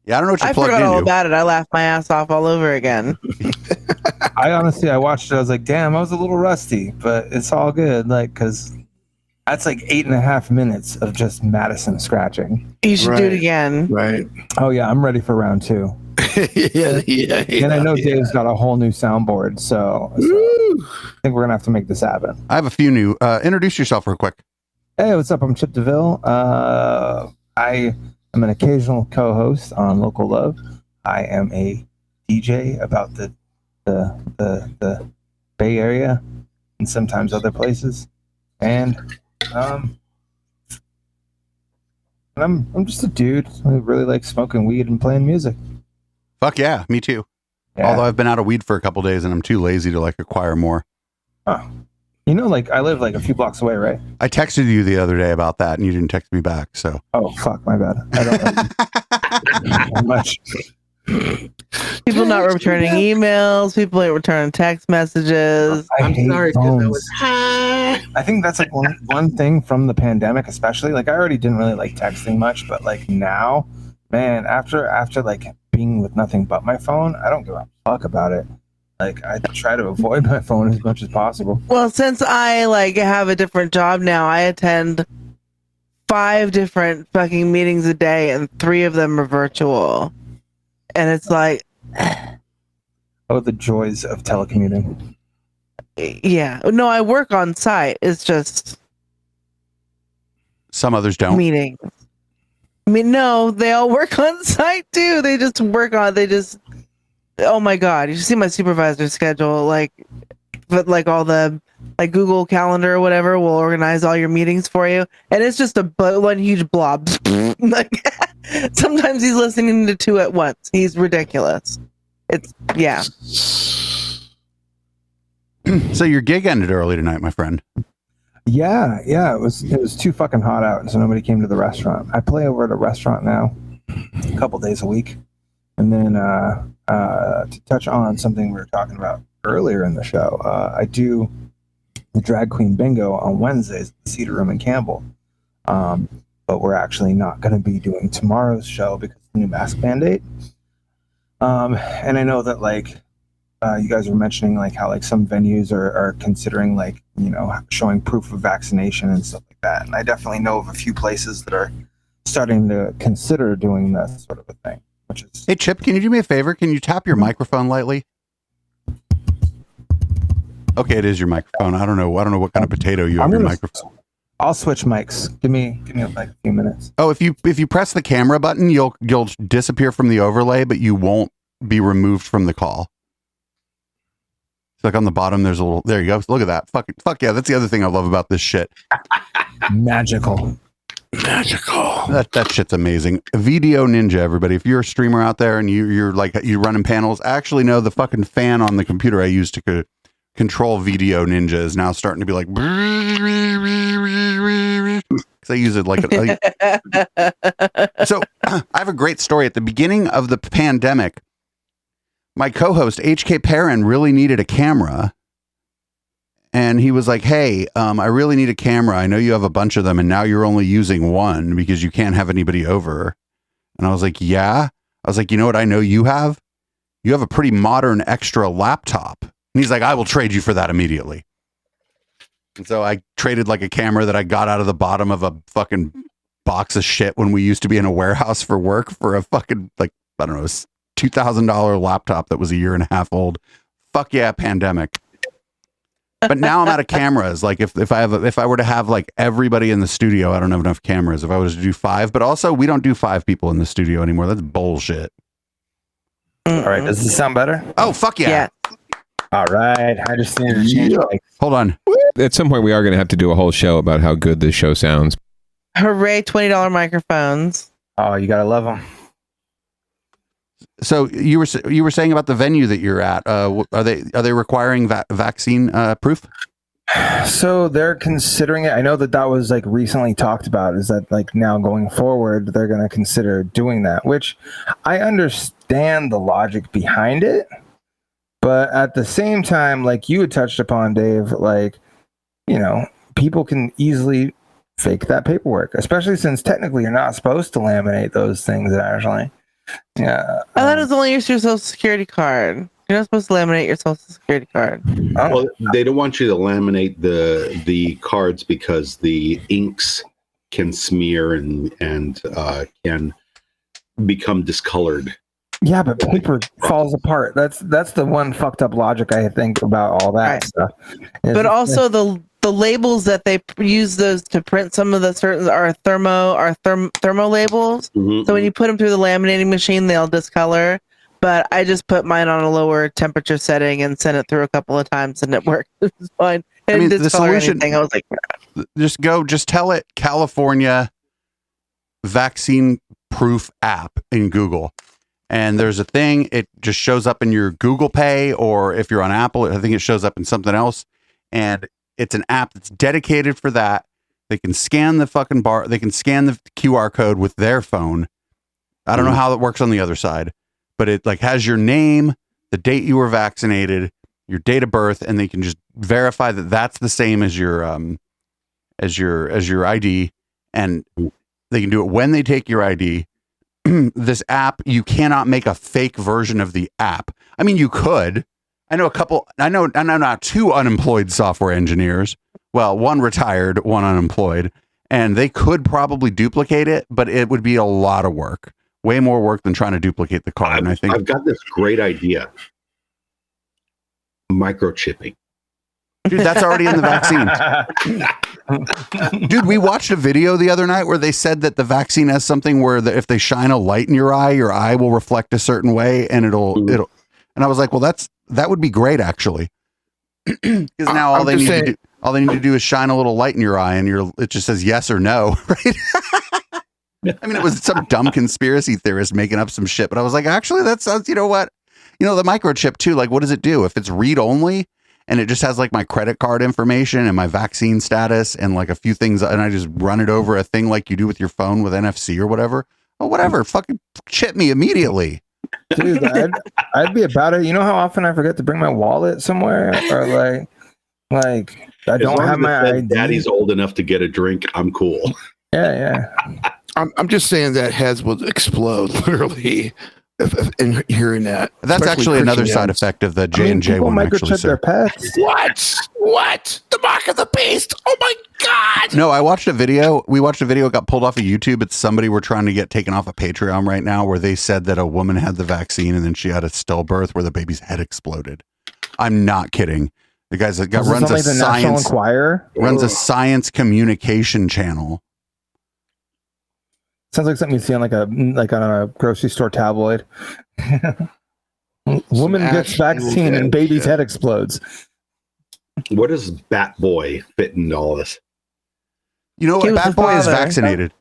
Yeah, I don't know what you're I plugged forgot into. all about it. I laughed my ass off all over again. I watched it. I was like, damn, I was a little rusty, but it's all good. Because that's 8.5 minutes of just Madison scratching. You should do it again. Right. Oh yeah, I'm ready for round 2. yeah. And I know Dave's got a whole new soundboard, so I think we're gonna have to make this happen. I have a few new. Introduce yourself real quick. Hey, what's up? I'm Chip DeVille. I am an occasional co-host on Local Love. I am a DJ about the Bay Area and sometimes other places, and I'm just a dude who really likes smoking weed and playing music. Fuck yeah, me too. Yeah. Although I've been out of weed for a couple days and I'm too lazy to acquire more. Oh. I live a few blocks away, right? I texted you the other day about that and you didn't text me back, so. Oh, fuck, my bad. I don't much. People not returning emails, people ain't returning text messages. I'm sorry because I was high. I think that's one thing from the pandemic, especially. I already didn't really like texting much, but now, man, after being with nothing but my phone, I don't give a fuck about it. I try to avoid my phone as much as possible. Well, since I have a different job now, I attend 5 different fucking meetings a day, and 3 of them are virtual. And it's oh, the joys of telecommuting. Yeah. No, I work on site. It's just some others don't. Meetings. I mean, no, they all work on site too. Oh my God. You should see my supervisor's schedule. But all the Google Calendar or whatever will organize all your meetings for you. And it's just one huge blob. Sometimes he's listening to 2 at once. He's ridiculous. Yeah. So your gig ended early tonight, my friend. Yeah. It was too fucking hot out, so nobody came to the restaurant. I play over at a restaurant now, a couple days a week. And then to touch on something we were talking about earlier in the show, I do the drag queen bingo on Wednesdays at the Cedar Room in Campbell. But we're actually not going to be doing tomorrow's show because of the new mask mandate. And I know that you guys were mentioning how some venues are considering showing proof of vaccination and stuff like that. And I definitely know of a few places that are starting to consider doing that sort of a thing. Hey Chip, can you do me a favor? Can you tap your microphone lightly? Okay, it is your microphone. I don't know what kind of potato you have your microphone. I'll switch mics. Give me a few minutes. Oh, if you press the camera button, you'll disappear from the overlay, but you won't be removed from the call. It's on the bottom. There's a little. There you go. Look at that. Fuck yeah. That's the other thing I love about this shit. Magical. That shit's amazing. Video Ninja, everybody. If you're a streamer out there and you're running panels, I actually know the fucking fan on the computer I use to control Video Ninja is now starting to be because I use it So I have a great story. At the beginning of the pandemic, my co-host HK Perrin really needed a camera. And he was like, hey, I really need a camera. I know you have a bunch of them and now you're only using one because you can't have anybody over. And I was like, yeah. I was like, you know what I know you have? You have a pretty modern extra laptop. And he's like, I will trade you for that immediately. And so I traded a camera that I got out of the bottom of a fucking box of shit when we used to be in a warehouse for work for a fucking, I don't know, $2,000 laptop that was a year and a half old. Fuck yeah, pandemic. But now I'm out of cameras. Like if I were to have like everybody in the studio, I don't have enough cameras. If I was to do 5, but also we don't do 5 people in the studio anymore. That's bullshit. All right, does this sound better? Oh, fuck yeah. All right, I just need to change it. Hold on. At some point, we are going to have to do a whole show about how good this show sounds. Hooray! $20 microphones. Oh, you gotta love them. So you were saying about the venue that you're at. Are they requiring vaccine proof? So they're considering it. I know that was like recently talked about. Is that like now going forward they're going to consider doing that? Which I understand the logic behind it, but at the same time, like you had touched upon, Dave, like people can easily fake that paperwork, especially since technically you're not supposed to laminate those things actually. Yeah. I thought it was only your social security card. You're not supposed to laminate your social security card. Well, they don't want you to laminate the cards because the inks can smear and can become discolored. Yeah, but paper falls apart. That's the one fucked up logic I think about all that stuff. But also the labels that they use those to print some of the certain are thermo labels. Mm-hmm. So when you put them through the laminating machine, they'll discolor. But I just put mine on a lower temperature setting and sent it through a couple of times, and it worked. It was fine. It didn't discolor anything. I was like, just tell it California vaccine proof app in Google. And there's a thing, it just shows up in your Google Pay, or if you're on Apple, I think it shows up in something else. And it's an app that's dedicated for that. They can scan the fucking they can scan the QR code with their phone. I don't know how that works on the other side, but it like has your name, the date you were vaccinated, your date of birth, and they can just verify that that's the same as your ID. And they can do it when they take your ID. This app, you cannot make a fake version of the app. I mean, you could. I know now 2 unemployed software engineers. Well, one retired, one unemployed, and they could probably duplicate it, but it would be a lot of work. Way more work than trying to duplicate the card. And I think I've got this great idea. Microchipping. Dude, that's already in the vaccine. Dude, we watched a video the other night where they said that the vaccine has something where if they shine a light in your eye will reflect a certain way, and it'll. And I was like, well, that would be great actually, because now all they need to do is shine a little light in your eye, and it just says yes or no, right? I mean, it was some dumb conspiracy theorist making up some shit, but I was like, actually, that sounds. You know what? The microchip too. Like, what does it do if it's read only? And it just has like my credit card information and my vaccine status and like a few things. And I just run it over a thing like you do with your phone with NFC or whatever. Oh, whatever. Fucking chip me immediately. Dude, I'd be about it. You know how often I forget to bring my wallet somewhere, or like I don't have my ID. Daddy's old enough to get a drink. I'm cool. Yeah. I'm just saying that heads will explode literally. In hearing that, that's actually another side effect of the J&J one. Actually, their pets. What? The mark of the beast! Oh my god! No, I watched a video. We watched a video. It got pulled off of YouTube. It's somebody we're trying to get taken off of Patreon right now, where they said that a woman had the vaccine and then she had a stillbirth where the baby's head exploded. I'm not kidding. The guy's that runs a science runs a science communication channel. Sounds like something you see on like a grocery store tabloid. Woman gets vaccine and baby's head explodes. What does Bat Boy fit into all this? You know what? Bat Boy is vaccinated.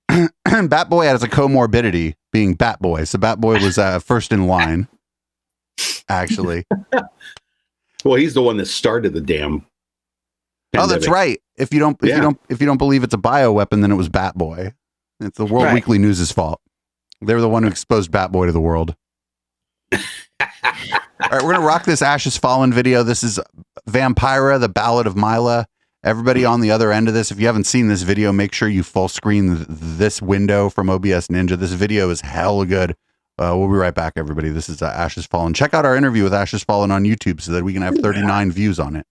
Bat Boy has a comorbidity, being Bat Boy. So Bat Boy was first in line, actually. Well, he's the one that started the damn pandemic. Oh, that's right. If you don't believe it's a bioweapon, then it was Bat Boy. It's the World Weekly News' fault. They were the one who exposed Bat Boy to the world. All right, we're gonna rock this Ashes Fallen video. This is Vampira, the Ballad of Mila. Everybody on the other end of this, if you haven't seen this video, make sure you full screen this window from OBS Ninja. This video is hella good. We'll be right back, everybody. This is Ashes Fallen. Check out our interview with Ashes Fallen on YouTube so that we can have 39 views on it.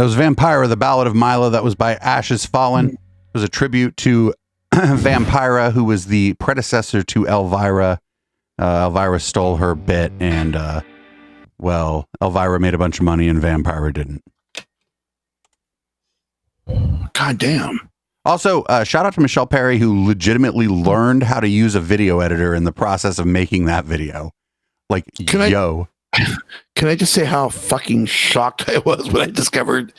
That was Vampira, the Ballad of Milo. That was by Ashes Fallen. It was a tribute to Vampira, who was the predecessor to Elvira. Elvira stole her bit, and well, Elvira made a bunch of money, and Vampira didn't. God damn. Also, shout out to Michelle Perry, who legitimately learned how to use a video editor in the process of making that video. Like, Can I just say how fucking shocked I was when I discovered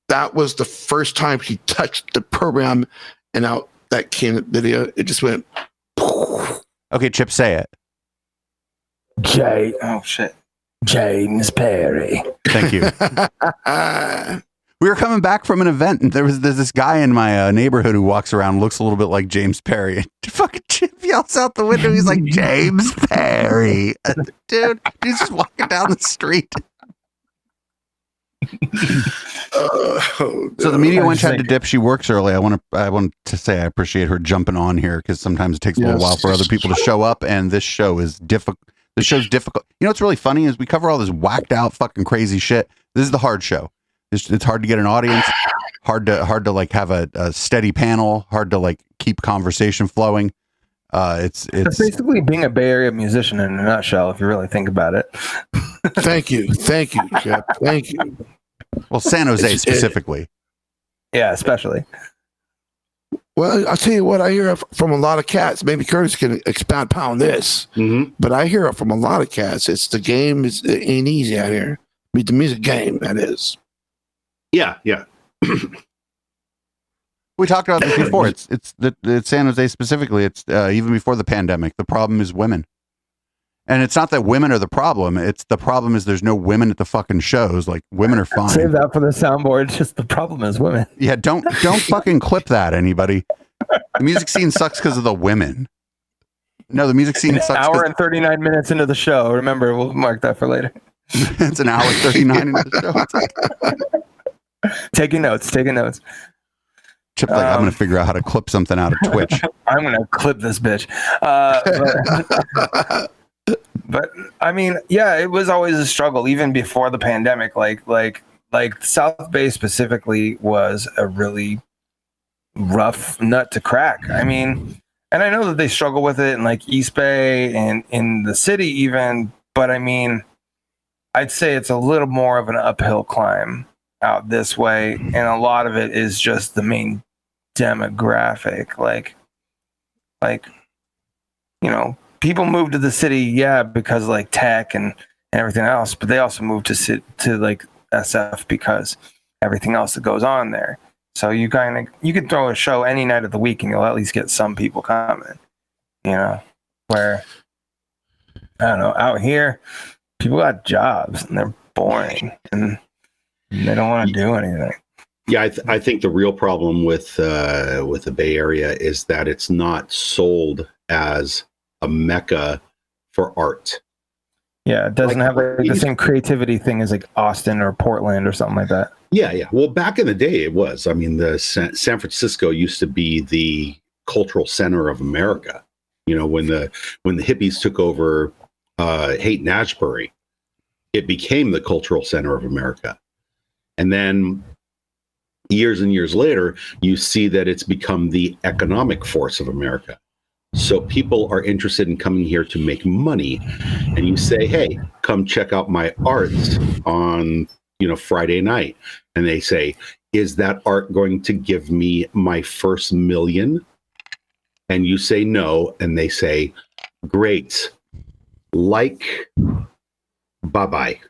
that was the first time she touched the program, and out that came the video. It just went. Okay, Chip, say it. James Perry. Thank you. We were coming back from an event, and there's this guy in my neighborhood who walks around, looks a little bit like James Perry. Fucking Chip yells out the window. He's like, James Perry. Dude, he's just walking down the street. So the media wench had to dip. She works early. I want to say I appreciate her jumping on here, because sometimes it takes a little while for other people to show up, and this show is difficult. This show's difficult. You know what's really funny is we cover all this whacked out fucking crazy shit. This is the hard show. It's hard to get an audience, hard to like have a steady panel, hard to like keep conversation flowing. It's basically being a Bay Area musician in a nutshell, if you really think about it. Thank you, Jeff. Thank you. Well, San Jose specifically. Yeah, especially. Well, I'll tell you what, I hear from a lot of cats. Maybe Curtis can expound upon this, but I hear it from a lot of cats. It's the game it ain't easy out here. I mean, the music game, that is. Yeah. We talked about this before. It's San Jose specifically. It's even before the pandemic. The problem is women, and it's not that women are the problem. It's the problem is there's no women at the fucking shows. Like, women are fine. Save that for the soundboard. Just the problem is women. Yeah, don't fucking clip that, anybody. The music scene sucks because of the women. No, the music scene sucks. An hour and 39 minutes into the show. Remember, we'll mark that for later. It's an hour 39 into the show. It's like... Taking notes. Chip's like, I'm going to figure out how to clip something out of Twitch. I'm going to clip this bitch. But I mean, yeah, it was always a struggle, even before the pandemic. Like South Bay specifically was a really rough nut to crack. I mean, and I know that they struggle with it in like East Bay and in the city even, but I mean, I'd say it's a little more of an uphill climb out this way, and a lot of it is just the main demographic. Like you know, people move to the city, because like tech and everything else, but they also move to like SF because everything else that goes on there. So you could throw a show any night of the week and you'll at least get some people coming. You know, where I don't know, out here people got jobs and they're boring and they don't want to do anything. Yeah, I think the real problem with the Bay Area is that it's not sold as a mecca for art. Yeah, it doesn't have like the same creativity thing as like Austin or Portland or something like that. Yeah. Well, back in the day, it was. I mean, the San Francisco used to be the cultural center of America. You know, when the hippies took over Haight-Ashbury, it became the cultural center of America. And then years and years later, you see that it's become the economic force of America. So people are interested in coming here to make money. And you say, hey, come check out my art on, Friday night. And they say, is that art going to give me my first million? And you say no. And they say, great. Bye-bye.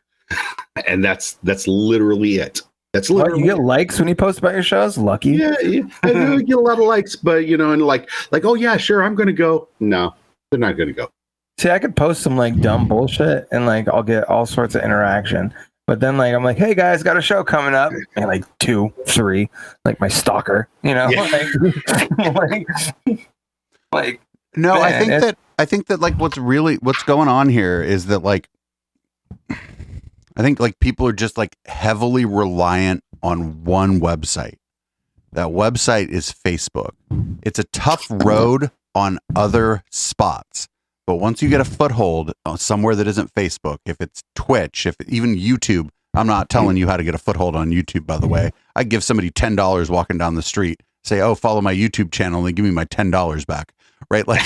And that's literally it. That's literally you get likes when you post about your shows. Lucky. Yeah, I do get a lot of likes, but and like, oh yeah, sure, I'm gonna go. No, they're not gonna go. See, I could post some like dumb bullshit and like I'll get all sorts of interaction. But then like I'm like, hey guys, got a show coming up, and like 2, 3, like my stalker, Yeah. like no, man, I think that like what's going on here is that like I think like people are just like heavily reliant on one website. That website is Facebook. It's a tough road on other spots, but once you get a foothold somewhere that isn't Facebook, if it's Twitch, if even YouTube, I'm not telling you how to get a foothold on YouTube, by the way. I give somebody $10 walking down the street, say, "Oh, follow my YouTube channel," and they give me my $10 back, right? Like,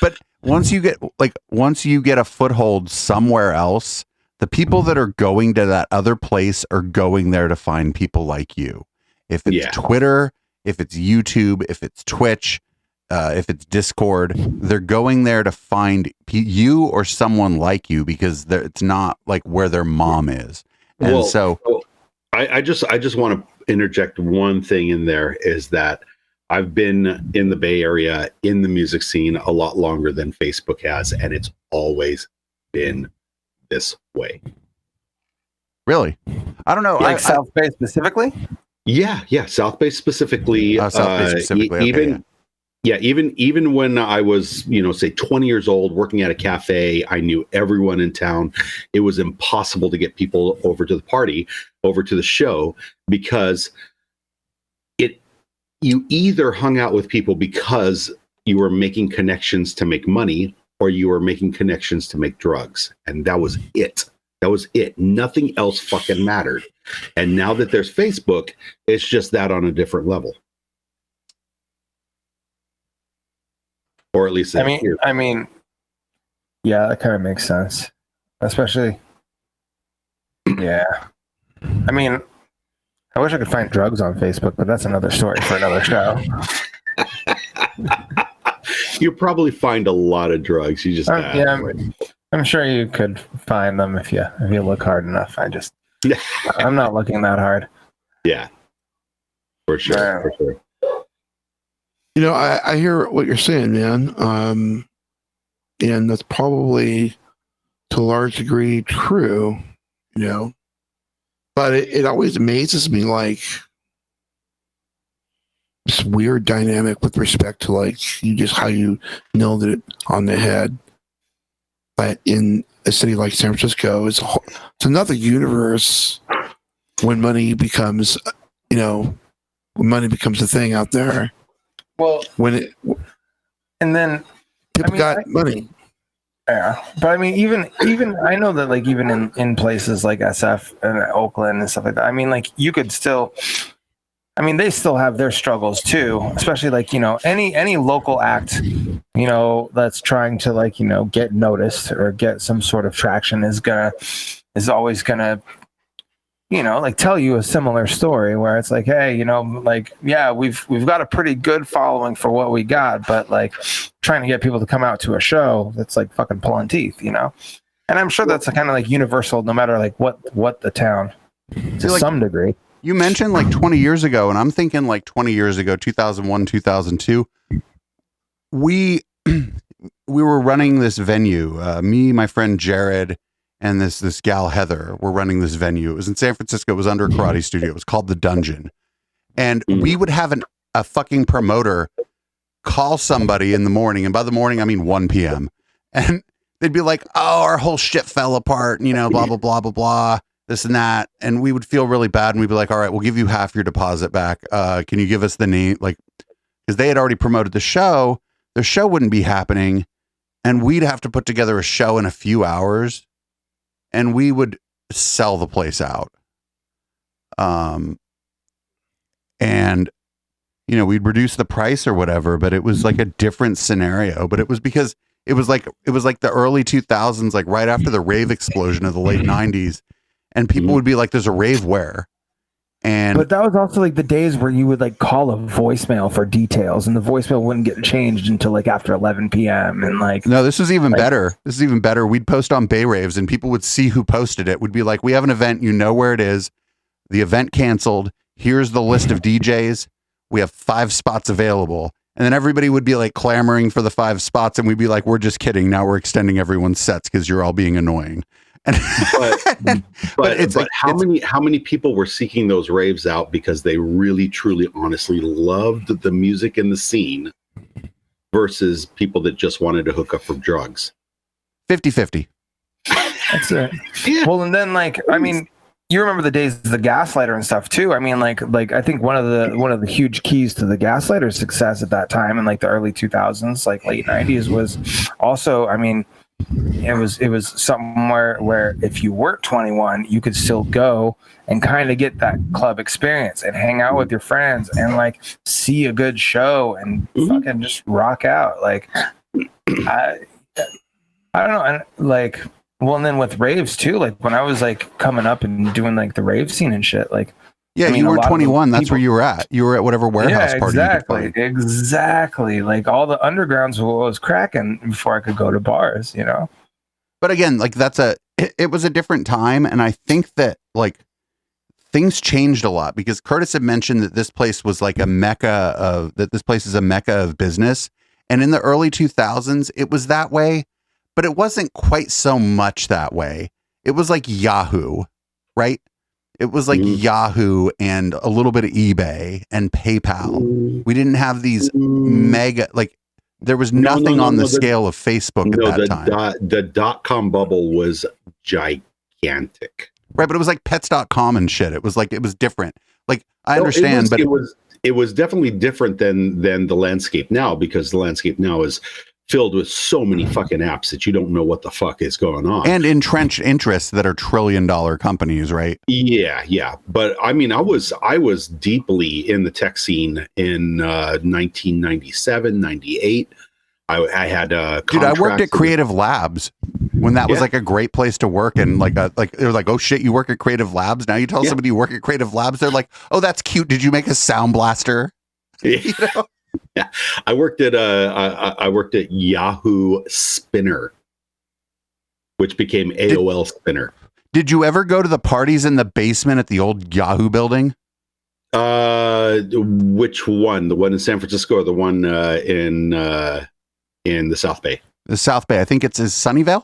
but once you get a foothold somewhere else, the people that are going to that other place are going there to find people like you. If it's Twitter, if it's YouTube, if it's Twitch, if it's Discord, they're going there to find you or someone like you because it's not like where their mom is. And I just want to interject one thing in there is that I've been in the Bay Area in the music scene a lot longer than Facebook has, and it's always been this way. Really? I don't know. Like South Bay specifically? Yeah, South Bay specifically. South Bay specifically. Even when I was, say 20 years old, working at a cafe, I knew everyone in town. It was impossible to get people over to the party, over to the show, because you either hung out with people because you were making connections to make money, or you were making connections to make drugs, and that was it. That was it. Nothing else fucking mattered. And now that there's Facebook, it's just that on a different level. Or at least I mean, yeah, that kind of makes sense. Especially, yeah. I mean, I wish I could find drugs on Facebook, but that's another story for another show. You probably find a lot of drugs. You just I'm sure you could find them if you look hard enough. I'm not looking that hard. Yeah, for sure. I hear what you're saying, man. And that's probably to a large degree true, but it always amazes me, like, this weird dynamic with respect to, like, how you nailed it on the head. But in a city like San Francisco, it's another universe when money becomes, when money becomes a thing out there. Well, and then people got money. Yeah, but I mean, even I know that, like, even in places like SF and Oakland and stuff like that, I mean, like, you could still, I mean, they still have their struggles too, especially, like, any local act, that's trying to, like, get noticed or get some sort of traction is always gonna, like, tell you a similar story where it's like, hey, like, yeah, we've got a pretty good following for what we got, but, like, trying to get people to come out to a show, that's like fucking pulling teeth, And I'm sure that's kind of like universal, no matter like what the town, to some degree. You mentioned like 20 years ago, and I'm thinking like 20 years ago, 2001, 2002, we were running this venue. Me, my friend Jared, and this gal Heather were running this venue. It was in San Francisco. It was under a karate studio. It was called The Dungeon. And we would have a fucking promoter call somebody in the morning. And by the morning, I mean 1 p.m. And they'd be like, "Oh, our whole shit fell apart, blah, blah, blah, blah, blah, this and that." And we would feel really bad. And we'd be like, "All right, we'll give you half your deposit back. Can you give us the name?" Like, because they had already promoted the show. Their show wouldn't be happening. And we'd have to put together a show in a few hours. And we would sell the place out. And we'd reduce the price or whatever, but it was like a different scenario. But it was because it was like the early 2000s, like right after the rave explosion of the late 90s, and people would be like, "There's a rave where," but that was also like the days where you would like call a voicemail for details, and the voicemail wouldn't get changed until like after 11 p.m. And like, no, this was even better. This is even better. We'd post on Bay Raves, and people would see who posted it. Would be like, "We have an event. You know where it is. The event canceled. Here's the list of DJs. We have 5 spots available." And then everybody would be like clamoring for the 5 spots, and we'd be like, "We're just kidding. Now we're extending everyone's sets because you're all being annoying." But how many people were seeking those raves out because they really, truly, honestly loved the music and the scene versus people that just wanted to hook up for drugs? 50-50. That's it. Yeah. Well, and then like, I mean, you remember the days of the Gaslighter and stuff too. I mean, like I think one of the huge keys to the Gaslighter's success at that time in like the early 2000s, like late 90s, was also, I mean, it was somewhere where if you weren't 21, you could still go and kind of get that club experience and hang out with your friends and like see a good show and fucking just rock out. Like, I don't know. And like, well, and then with raves too, like when I was like coming up and doing like the rave scene and shit, like, yeah, I mean, you were 21. That's where you were at. You were at whatever warehouse party. Exactly. Like all the undergrounds was cracking before I could go to bars, you know? But again, like it was a different time. And I think that like things changed a lot because Curtis had mentioned that this place was like this place is a mecca of business. And in the early 2000s, it was that way, but it wasn't quite so much that way. It was like Yahoo, right? It was like Yahoo and a little bit of eBay and PayPal. We didn't have these mega, like there was nothing on the scale of Facebook at that time. The dot-com bubble was gigantic. Right, but it was like pets.com and shit. It was different. Like I understand, but it was definitely different than the landscape now, because the landscape now is filled with so many fucking apps that you don't know what the fuck is going on. And entrenched interests that are $1 trillion companies, right? Yeah. But I mean, I was deeply in the tech scene in 1997, 98. I had dude, I worked at Creative Labs when that was like a great place to work, and like they're like, oh shit, you work at Creative Labs now? You tell somebody you work at Creative Labs, they're like, oh, that's cute. Did you make a sound blaster? You know? Yeah, I worked at Yahoo Spinner, which became AOL Spinner. Did you ever go to the parties in the basement at the old Yahoo building? Which one? The one in San Francisco or the one in the South Bay? The South Bay. I think it's Sunnyvale.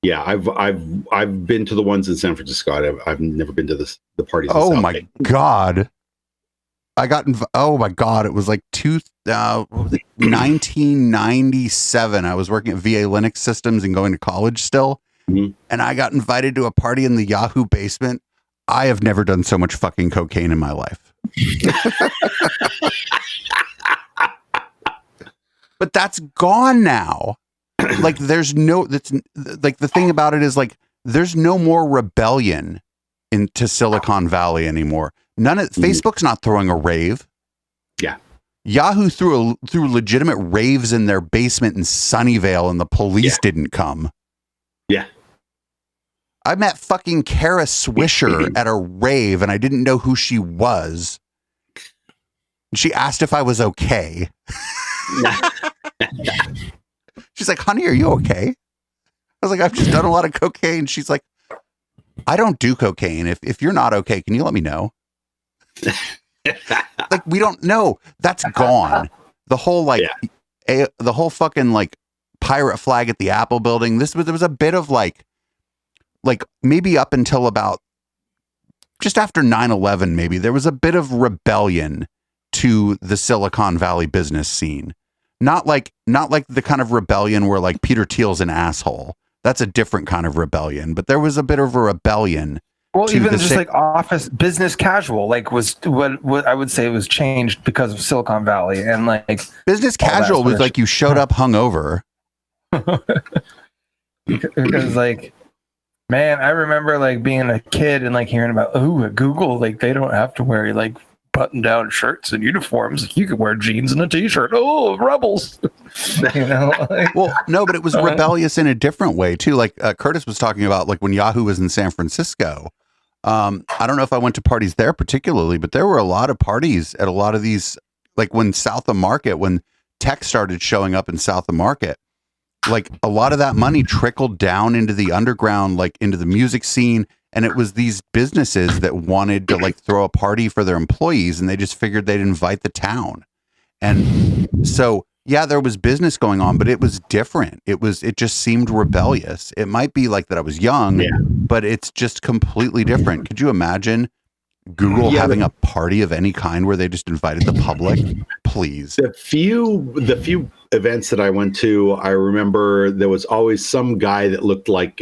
Yeah, I've been to the ones in San Francisco. I've never been to the parties. Oh in South my Bay. God. Oh my God. It was like 1997. I was working at VA Linux Systems and going to college still. And I got invited to a party in the Yahoo basement. I have never done so much fucking cocaine in my life. But that's gone now. Like that's like the thing about it is like, there's no more rebellion into Silicon Valley anymore. Facebook's not throwing a rave. Yeah. Yahoo threw legitimate raves in their basement in Sunnyvale and the police didn't come. Yeah. I met fucking Kara Swisher at a rave and I didn't know who she was. She asked if I was okay. She's like, honey, are you okay? I was like, I've just done a lot of cocaine. She's like, I don't do cocaine. If you're not okay, can you let me know? Like, we don't know. That's gone. The whole the whole fucking like pirate flag at the Apple building. There was a bit of like maybe up until about just after 9/11, maybe there was a bit of rebellion to the Silicon Valley business scene. Not like the kind of rebellion where like Peter Thiel's an asshole. That's a different kind of rebellion. But there was a bit of a rebellion. Well, even just like office business casual, like was what I would say was changed because of Silicon Valley, and like business casual was like you showed up hungover. Because like, man, I remember like being a kid and like hearing about at Google, like they don't have to wear like button-down shirts and uniforms. You could wear jeans and a t-shirt. Oh, rebels! You know. Like, well, no, but it was rebellious in a different way too. Like Curtis was talking about, like when Yahoo was in San Francisco. I don't know if I went to parties there particularly, but there were a lot of parties at a lot of these, like when South of Market, when tech started showing up in South of Market, like a lot of that money trickled down into the underground, like into the music scene. And it was these businesses that wanted to like throw a party for their employees, and they just figured they'd invite the town. And so, yeah, there was business going on, but it was different. It just seemed rebellious. It might be like that I was young, but it's just completely different. Could you imagine Google having a party of any kind where they just invited the public? Please. The few events that I went to, I remember there was always some guy that looked like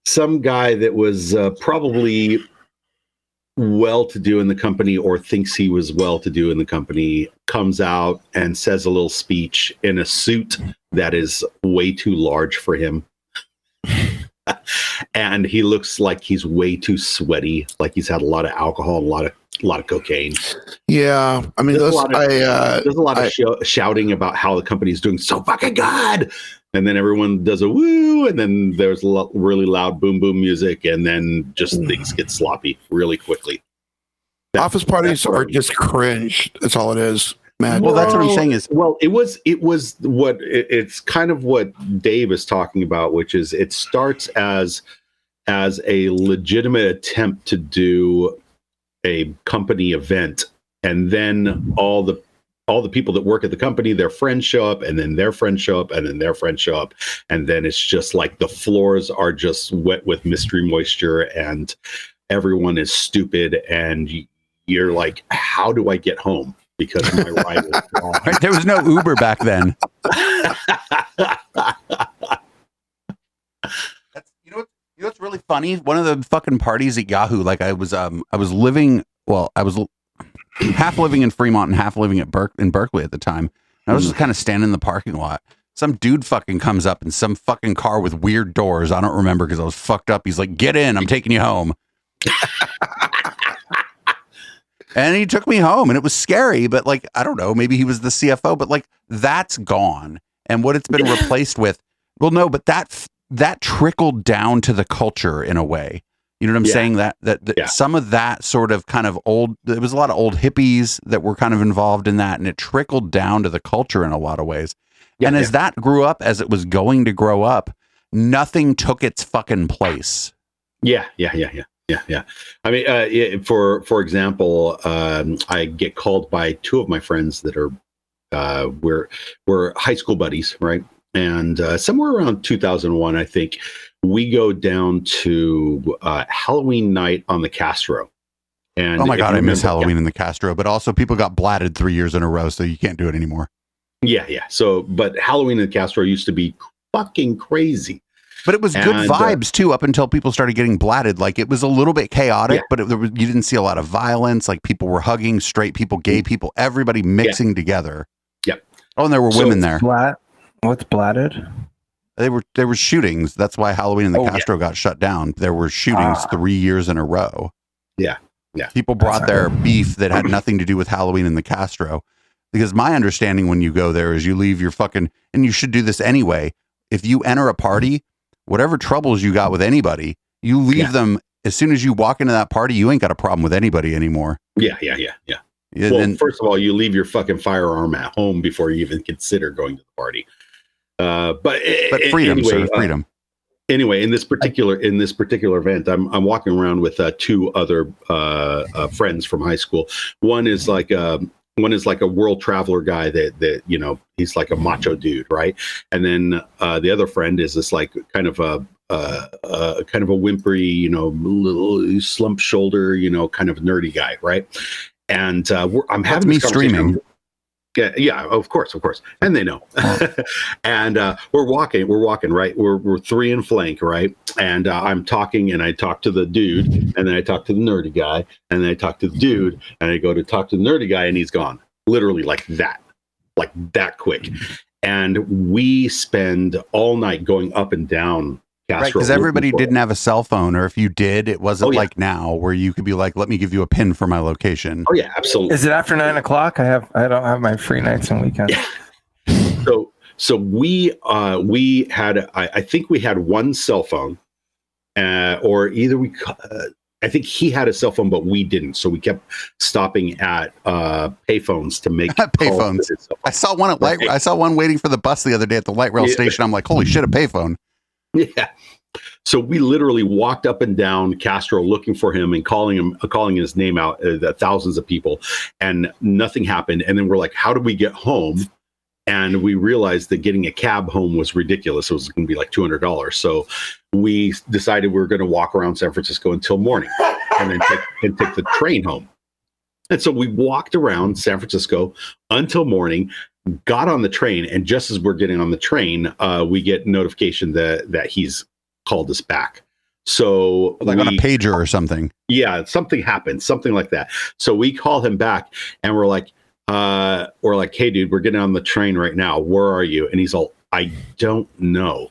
some guy that was probably well-to-do in the company, or thinks he was well-to-do in the company, comes out and says a little speech in a suit that is way too large for him. And he looks like he's way too sweaty, like he's had a lot of alcohol, a lot of cocaine. Yeah, I mean, there's a lot of shouting about how the company's doing so fucking good, and then everyone does a woo, and then there's really loud boom boom music, and then just things get sloppy really quickly. Office parties are just cringe. That's all it is, man. Well, that's what I'm saying is, well, it's kind of what Dave is talking about, which is it starts as a legitimate attempt to do a company event, and then all the people that work at the company, their friends show up, and then their friends show up, and then their friends show up, and then it's just like the floors are just wet with mystery moisture, and everyone is stupid, and you're like, how do I get home? Because my ride is gone. Right, there was no Uber back then. You know what's really funny? One of the fucking parties at Yahoo, like I was half living in Fremont and half living in Berkeley at the time. And I was just kind of standing in the parking lot. Some dude fucking comes up in some fucking car with weird doors. I don't remember because I was fucked up. He's like, "Get in, I'm taking you home." And he took me home, and it was scary, but like, I don't know, maybe he was the CFO, but like, that's gone. And what it's been replaced with, well, no, but that trickled down to the culture in a way. You know what I'm saying? That some of that sort of kind of old, there was a lot of old hippies that were kind of involved in that, and it trickled down to the culture in a lot of ways. And as that grew up, as it was going to grow up, nothing took its fucking place. Yeah. I mean, for example, I get called by two of my friends that are we're high school buddies, right? And somewhere around 2001, I think, we go down to Halloween night on the Castro. And oh my God, I miss Halloween in the Castro, but also people got blatted 3 years in a row, so you can't do it anymore. Yeah. So, but Halloween in the Castro used to be fucking crazy. But it was good vibes too, up until people started getting blatted. Like it was a little bit chaotic, but you didn't see a lot of violence. Like people were hugging, straight people, gay people, everybody mixing together. Yep. Oh, and there were women there. What's blatted? There were shootings. That's why Halloween in the Castro got shut down. There were shootings 3 years in a row. Yeah. People brought their beef that had nothing to do with Halloween in the Castro. Because my understanding when you go there is you leave your fucking, and you should do this anyway. If you enter a party, whatever troubles you got with anybody, you leave them as soon as you walk into that party. You ain't got a problem with anybody anymore. Yeah. Well, first of all, you leave your fucking firearm at home before you even consider going to the party. But freedom, anyway, sir, freedom. Anyway, in this particular event, I'm walking around with two other friends from high school. One is like a world traveler guy that you know, he's like a macho dude, right? And then the other friend is this like kind of a whimpery, you know, little slump shoulder, you know, kind of nerdy guy, right? And I'm having me streaming. Yeah, of course, and they know. And we're walking, right? We're three in flank, right? And I'm talking, and I talk to the dude, and then I talk to the nerdy guy, and then I talk to the dude, and I go to talk to the nerdy guy, and he's gone, literally like that quick. And we spend all night going up and down Castro. Right, because everybody didn't have a cell phone, or if you did, it wasn't like now where you could be like, "Let me give you a pin for my location." Oh yeah, absolutely. Is it after 9 o'clock? I don't have my free nights and weekends. Yeah. So we had I think we had one cell phone, or either I think he had a cell phone, but we didn't. So we kept stopping at payphones to make payphones. I saw one at light. I saw one waiting for the bus the other day at the light rail station. I'm like, holy shit, a payphone. Yeah. So we literally walked up and down Castro looking for him and calling his name out, thousands of people, and nothing happened. And then we're like, how do we get home? And we realized that getting a cab home was ridiculous. It was going to be like $200. So we decided we were going to walk around San Francisco until morning and then take the train home. And so we walked around San Francisco until morning, got on the train, and just as we're getting on the train, we get notification that he's called us back. So like on a pager or something. Yeah, something happened, something like that. So we call him back, and we're like, hey dude, we're getting on the train right now. Where are you? And he's all, I don't know.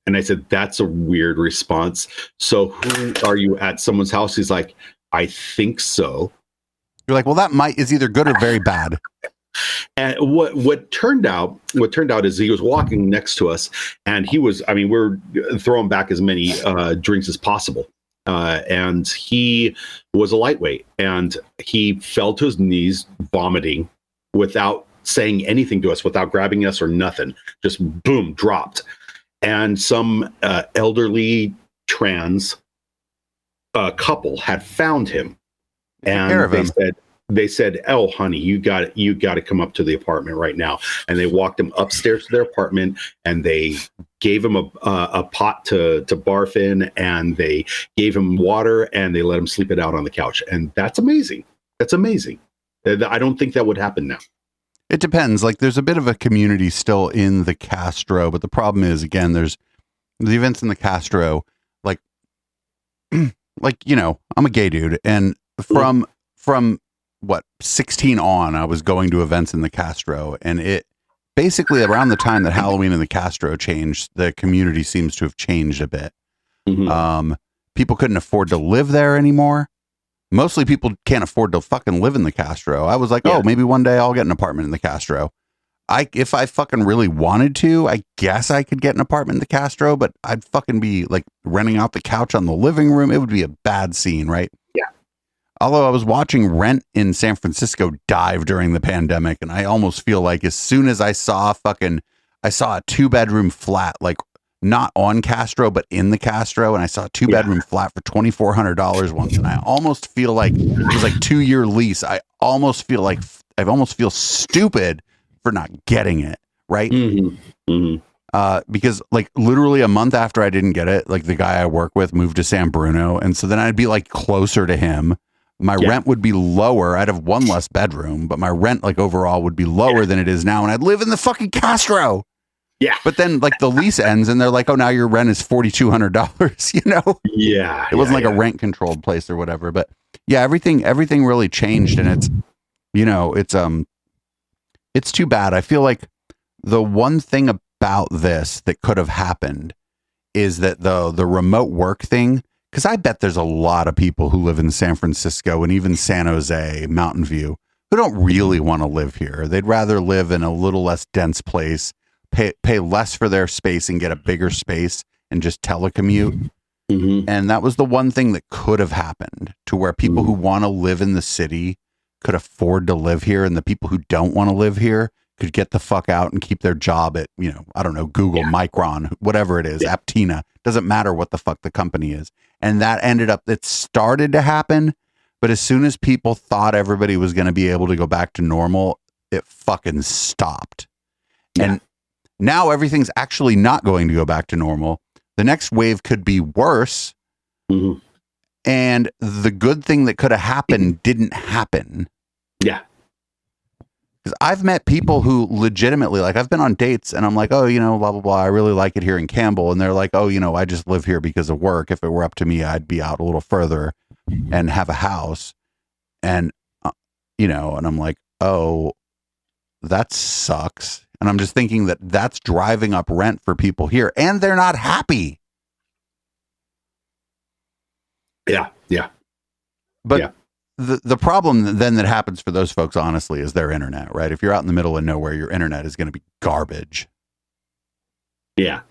And I said, that's a weird response. So who are you at someone's house? He's like, I think so. You're like, well, that is either good or very bad. And what turned out is he was walking next to us, and he was, I mean, we're throwing back as many drinks as possible. And he was a lightweight, and he fell to his knees vomiting without saying anything to us, without grabbing us or nothing. Just boom, dropped. And some elderly trans couple had found him, and they said, "Oh, honey, you got to come up to the apartment right now." And they walked him upstairs to their apartment, and they gave him a pot to barf in, and they gave him water, and they let him sleep it out on the couch. And that's amazing. That's amazing. I don't think that would happen now. It depends. Like, there's a bit of a community still in the Castro, but the problem is, again, there's the events in the Castro, like, you know, I'm a gay dude, and from what, 16 on, I was going to events in the Castro, and it basically around the time that Halloween in the Castro changed, the community seems to have changed a bit. People couldn't afford to live there anymore. Mostly people can't afford to fucking live in the Castro. I was like, oh, maybe one day I'll get an apartment in the Castro. If I fucking really wanted to, I guess I could get an apartment in the Castro, but I'd fucking be like renting out the couch on the living room. It would be a bad scene, right? Yeah. Although I was watching rent in San Francisco dive during the pandemic, and I almost feel like as soon as I saw a 2-bedroom flat, like not on Castro, but in the Castro, and I saw a 2-bedroom flat for $2,400 once, and I almost feel like it was like 2-year lease. I almost feel stupid for not getting it, right? Because like literally a month after I didn't get it, like the guy I work with moved to San Bruno, and so then I'd be like closer to him. My rent would be lower. I'd have one less bedroom, but my rent like overall would be lower than it is now, and I'd live in the fucking Castro. Yeah. But then like the lease ends and they're like, oh, now your rent is $4,200, you know? Yeah. It wasn't like a rent controlled place or whatever. But yeah, everything really changed, and it's, you know, it's too bad. I feel like the one thing about this that could have happened is that the remote work thing, because I bet there's a lot of people who live in San Francisco and even San Jose, Mountain View, who don't really want to live here. They'd rather live in a little less dense place, pay less for their space and get a bigger space and just telecommute. And that was the one thing that could have happened, to where people who want to live in the city could afford to live here, and the people who don't want to live here could get the fuck out and keep their job at, you know, I don't know, Google, Micron, whatever it is, Aptina. Doesn't matter what the fuck the company is. And that it started to happen, but as soon as people thought everybody was going to be able to go back to normal, it fucking stopped. And now everything's actually not going to go back to normal. The next wave could be worse. And the good thing that could have happened didn't happen. Yeah. Because I've met people who legitimately, like, I've been on dates and I'm like, oh, you know, blah, blah, blah. I really like it here in Campbell. And they're like, oh, you know, I just live here because of work. If it were up to me, I'd be out a little further and have a house. And, you know, and I'm like, oh, that sucks. And I'm just thinking that that's driving up rent for people here, and they're not happy. Yeah. But the problem then that happens for those folks, honestly, is their internet, right? If you're out in the middle of nowhere, your internet is going to be garbage. Yeah.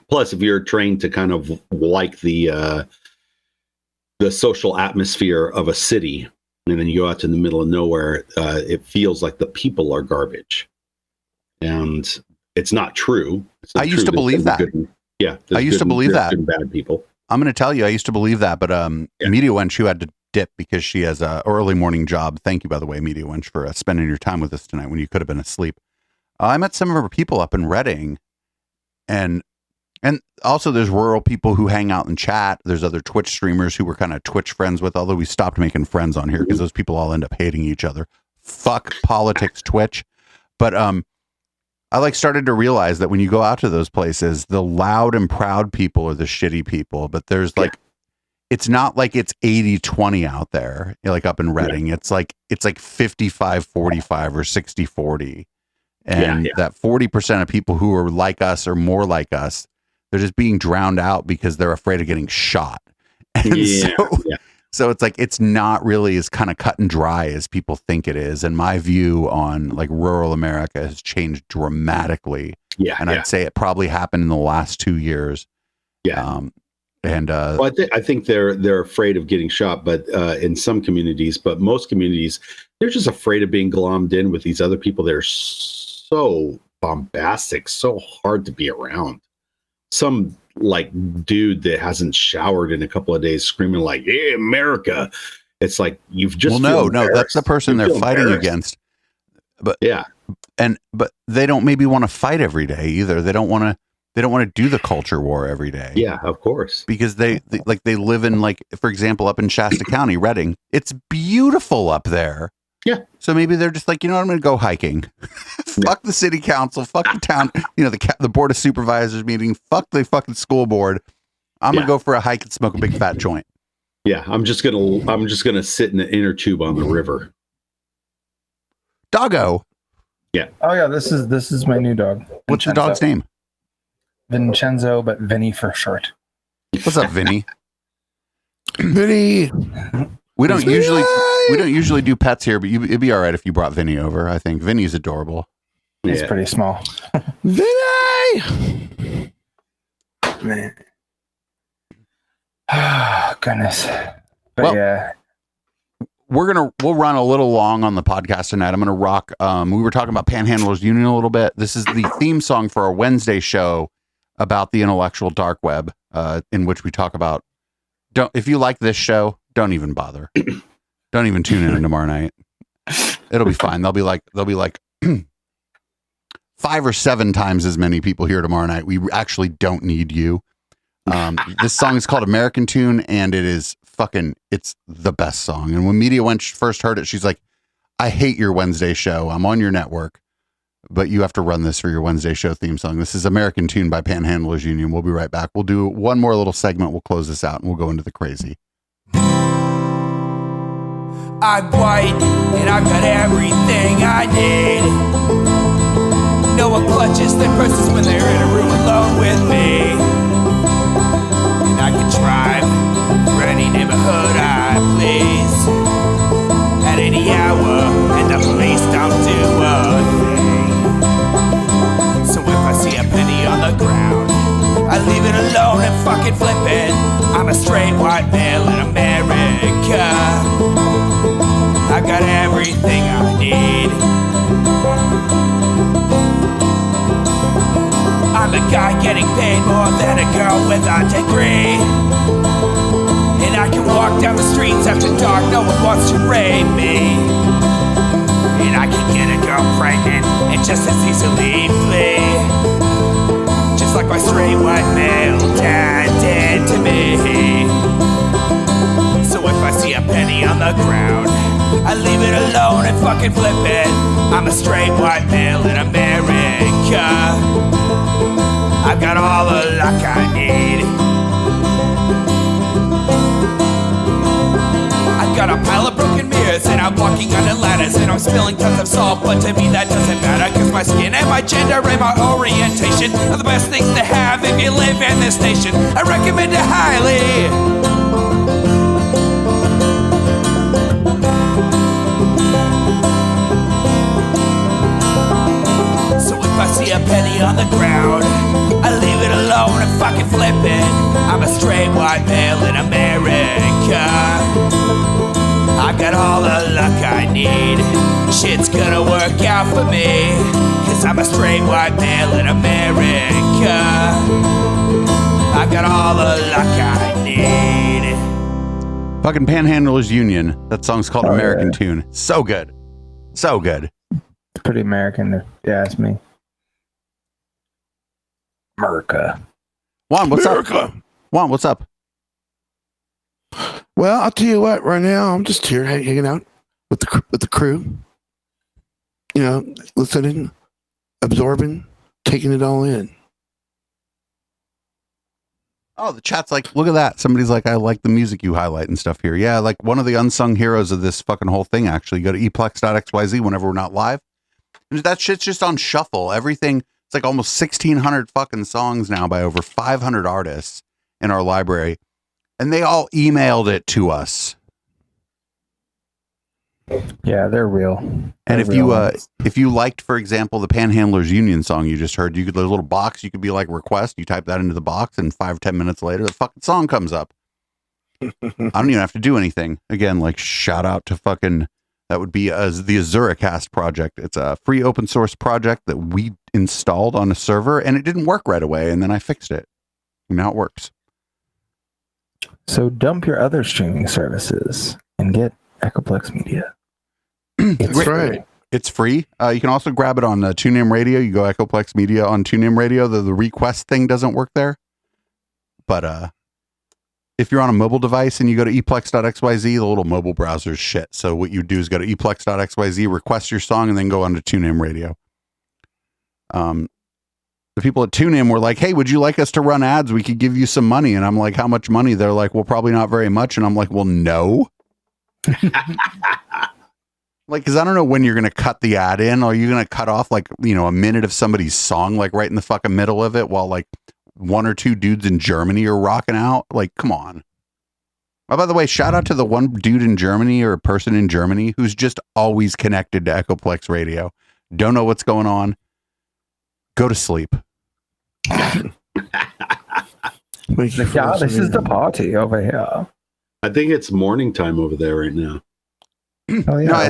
Plus, if you're trained to kind of like the social atmosphere of a city, and then you go out to the middle of nowhere, it feels like the people are garbage. And it's not true. I used to believe that. I used to believe that. Good and bad people. I'm going to tell you, I used to believe that, but Media Wench, who had to dip because she has a early morning job. Thank you, by the way, Media Wench, for spending your time with us tonight when you could have been asleep. I met some of her people up in Reading, and also there's rural people who hang out and chat. There's other Twitch streamers who we're kind of Twitch friends with, although we stopped making friends on here because those people all end up hating each other. Fuck politics, Twitch. But I like started to realize that when you go out to those places, the loud and proud people are the shitty people, but there's like, it's not like it's 80-20 out there, like up in Reading. It's like 55-45 or 60-40. And that 40% of people who are like us or more like us, they're just being drowned out because they're afraid of getting shot. And so it's like, it's not really as kind of cut and dry as people think it is. And my view on like rural America has changed dramatically. And I'd say it probably happened in the last 2 years. Well, I think they're afraid of getting shot, but in some communities, but most communities, they're just afraid of being glommed in with these other people that are so bombastic, so hard to be around. Some like dude that hasn't showered in a couple of days screaming like, "Yeah, America." It's like you've just no, that's the person they're fighting against. But but they don't maybe want to fight every day either. They don't want to do the culture war every day. Yeah, of course. Because they live in, like, for example, up in Shasta County, Redding. It's beautiful up there. Yeah. So maybe they're just like, you know what, I'm going to go hiking. Fuck the city council. Fuck the town. The board of supervisors meeting. Fuck the fucking school board. I'm going to go for a hike and smoke a big fat joint. Yeah, I'm just gonna sit in the inner tube on the river. Doggo. Yeah. Oh yeah, this is my new dog. What's the dog's name? Vincenzo, but Vinny for short. What's up, Vinny? Vinny. We don't usually do pets here, but it'd be all right if you brought Vinny over. I think Vinny's adorable. He's pretty small. Vinny. Man. Oh, goodness. But we'll run a little long on the podcast tonight. I'm gonna rock. We were talking about Panhandlers Union a little bit. This is the theme song for our Wednesday show about the intellectual dark web, in which we talk about. If you like this show, don't even bother. Don't even tune in tomorrow night. It'll be fine. They'll be like 5 or 7 times as many people here tomorrow night. We actually don't need you. This song is called American Tune, and it's the best song. And when Media Wench first heard it, she's like, I hate your Wednesday show. I'm on your network, but you have to run this for your Wednesday show theme song. This is American Tune by Panhandlers Union. We'll be right back. We'll do one more little segment. We'll close this out and we'll go into the crazy. I'm white and I've got everything I need. No one clutches their purses when they're in a room alone with me. And I can drive for any neighborhood I please at any hour, and the police don't do a thing. So if I see a penny on the ground, I leave it alone and fucking flip it. I'm a straight white male in America. I got everything I need. I'm a guy getting paid more than a girl with a degree. And I can walk down the streets after dark, no one wants to rape me. And I can get a girl pregnant and just as easily flee. Just like my straight white male dad did to me. So if I see a penny on the ground, I leave it alone and fucking flip it. I'm a straight white male in America. I've got all the luck I need. I've got a pile of broken mirrors and I'm walking under ladders and I'm spilling tons of salt, but to me that doesn't matter, cause my skin and my gender and my orientation are the best things to have if you live in this nation. I recommend it highly. If I see a penny on the ground, I leave it alone and fucking flip it. I'm a straight white male in America. I've got all the luck I need. Shit's gonna work out for me, cause I'm a straight white male in America. I've got all the luck I need. Fucking Panhandlers Union. That song's called American Tune. So good. So good. It's pretty American, if you ask me. America. Juan, what's America. up? Juan, what's up? Well, I'll tell you what. Right now, I'm just here hanging out with the crew. You know, listening, absorbing, taking it all in. Oh, the chat's like, look at that. Somebody's like, I like the music you highlight and stuff here. Yeah, like one of the unsung heroes of this fucking whole thing, actually. Go to eplex.xyz whenever we're not live. And that shit's just on shuffle. Everything, it's like almost 1,600 fucking songs now by over 500 artists in our library. And they all emailed it to us. Yeah, they're real. And if you liked, for example, the Panhandlers Union song you just heard, you could, there's a little box, you could be like request, you type that into the box, and 5-10 minutes later, the fucking song comes up. I don't even have to do anything. Again, like shout out to fucking, that would be the Azuracast project. It's a free open source project that we installed on a server, and it didn't work right away, and then I fixed it. Now it works. So dump your other streaming services and get Echoplex Media. That's right. It's free. You can also grab it on TuneIn Radio. You go Echoplex Media on TuneIn Radio. The request thing doesn't work there. But if you're on a mobile device and you go to eplex.xyz, the little mobile browser's shit. So what you do is go to eplex.xyz, request your song, and then go onto TuneIn Radio. The people at TuneIn were like, hey, would you like us to run ads? We could give you some money. And I'm like, how much money? They're like, well, probably not very much. And I'm like, well, no. Like, because I don't know when you're going to cut the ad in. Are you going to cut off like, a minute of somebody's song, like right in the fucking middle of it while like one or two dudes in Germany are rocking out? Like, come on. Oh, by the way, shout out to the one dude in Germany or person in Germany who's just always connected to Echoplex Radio. Don't know what's going on. Go to sleep. Yeah, this is the party over here. I think it's morning time over there right now. Oh, yeah, no, I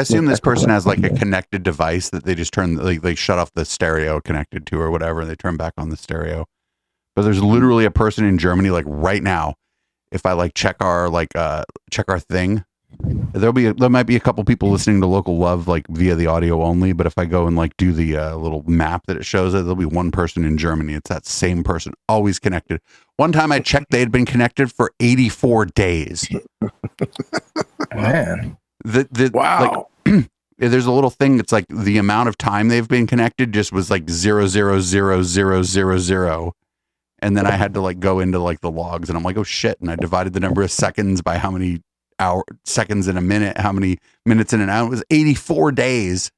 assume this person has like a connected device that they just turn, like they shut off the stereo connected to or whatever, and they turn back on the stereo. But there's literally a person in Germany, like right now. If I like check our thing, there might be a couple people listening to Local Love like via the audio only. But if I go and like do the little map that it shows, there'll be one person in Germany. It's that same person, always connected. One time I checked, they had been connected for 84 days. Man, wow. Like, there's a little thing. It's like the amount of time they've been connected just was like 0.00000, and then I had to like go into like the logs, and I'm like, oh shit! And I divided the number of seconds by how many seconds in a minute, how many minutes in an hour. It was 84 days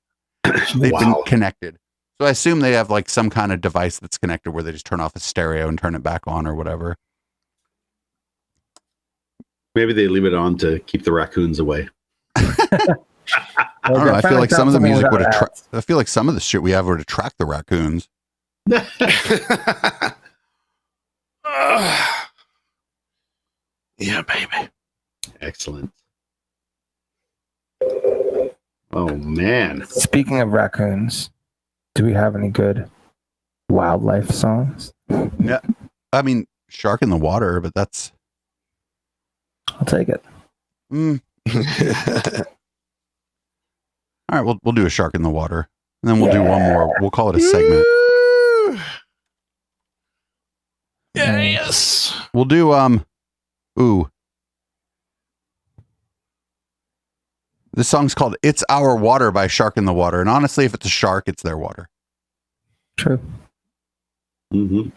they've been connected. So I assume they have like some kind of device that's connected where they just turn off a stereo and turn it back on or whatever. Maybe they leave it on to keep the raccoons away. I don't know. I feel like some of the music would attract. I feel like some of the shit we have would attract the raccoons. Yeah, baby. Excellent. Oh man. Speaking of raccoons, do we have any good wildlife songs? Yeah, I mean, Shark in the Water, but that's. I'll take it. All right, we'll do a Shark in the Water, and then we'll do one more. We'll call it a segment. Yes. We'll do ooh. This song's called "It's Our Water" by Shark in the Water, and honestly, if it's a shark, it's their water. True. Mm-hmm.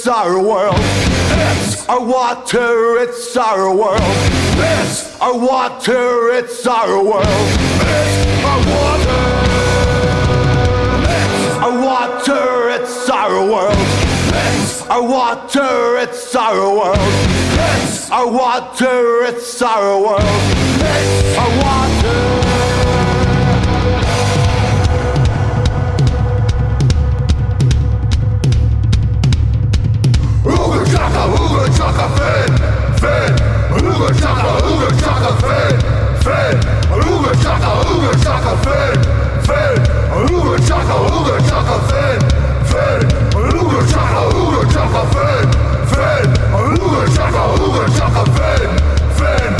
our world. It's our water, it's our world. It's our water, it's our world. It's our water. It's our water, it's our world. It's our water, it's our world. It's our water, it's our world. It's our water. Ooga chaka, fin, fin. Ooga chaka, fin, fin. Ooga chaka, fin, fin. Ooga chaka, fin, fin. Ooga chaka, fin, fin. Ooga chaka, fin, fin.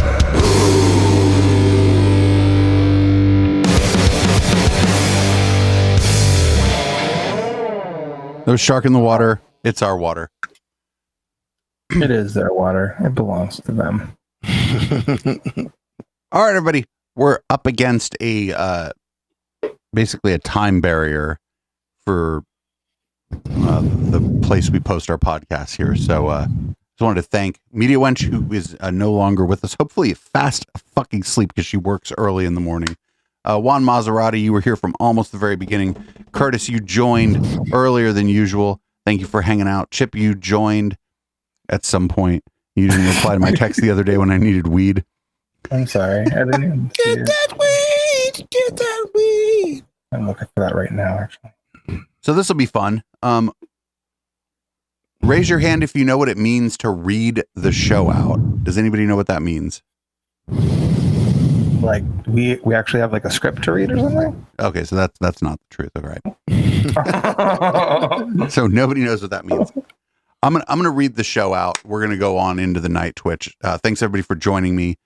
There's shark in the water. It's our water. It is their water. It belongs to them. All right, everybody. We're up against a basically a time barrier for the place we post our podcasts here. So just wanted to thank Media Wench, who is no longer with us. Hopefully fast fucking sleep because she works early in the morning. Juan Maserati, you were here from almost the very beginning. Curtis, you joined earlier than usual. Thank you for hanging out. Chip, you joined at some point. You didn't reply to my text the other day when I needed weed. I'm sorry. I didn't even see Get that weed! Get that weed! I'm looking for that right now, actually. So this will be fun. Raise your hand if you know what it means to read the show out. Does anybody know what that means? Like we actually have like a script to read or something? Okay, so that's not the truth. All right. So nobody knows what that means. I'm gonna read the show out. We're gonna go on into the night Twitch. Thanks everybody for joining me.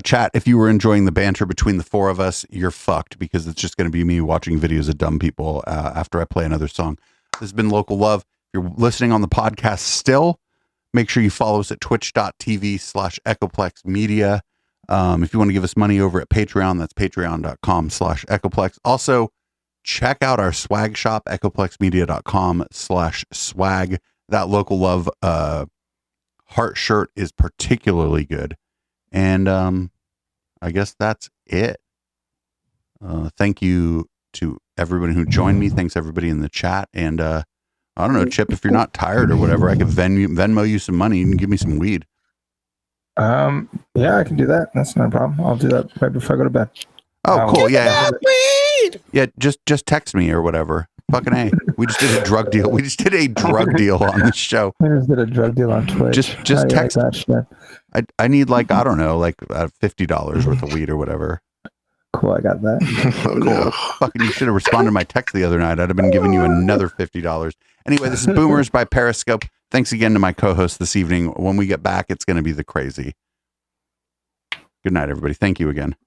Chat, if you were enjoying the banter between the four of us, you're fucked because it's just gonna be me watching videos of dumb people after I play another song. This has been Local Love. If you're listening on the podcast still, make sure you follow us at twitch.tv/EchoplexMedia. If you want to give us money over at Patreon, that's patreon.com/Echoplex. Also, check out our swag shop, echoplexmedia.com/swag. That Local Love heart shirt is particularly good. And I guess that's it. Thank you to everybody who joined me. Thanks everybody in the chat. And I don't know, Chip, if you're not tired or whatever, I could Venmo you some money. You can give me some weed. Yeah, I can do that. That's not a problem. I'll do that right before I go to bed. Oh, cool. Yeah. Yeah, just text me or whatever. Fucking A. We just did a drug deal. We just did a drug deal on this show. We just did a drug deal on Twitch. Just text. Like that shit. I need like, I don't know, like $50 worth of weed or whatever. Cool, I got that. Cool. Fucking, you should have responded to my text the other night. I'd have been giving you another $50. Anyway, this is Boomers by Periscope. Thanks again to my co-host this evening. When we get back, it's going to be the crazy. Good night, everybody. Thank you again.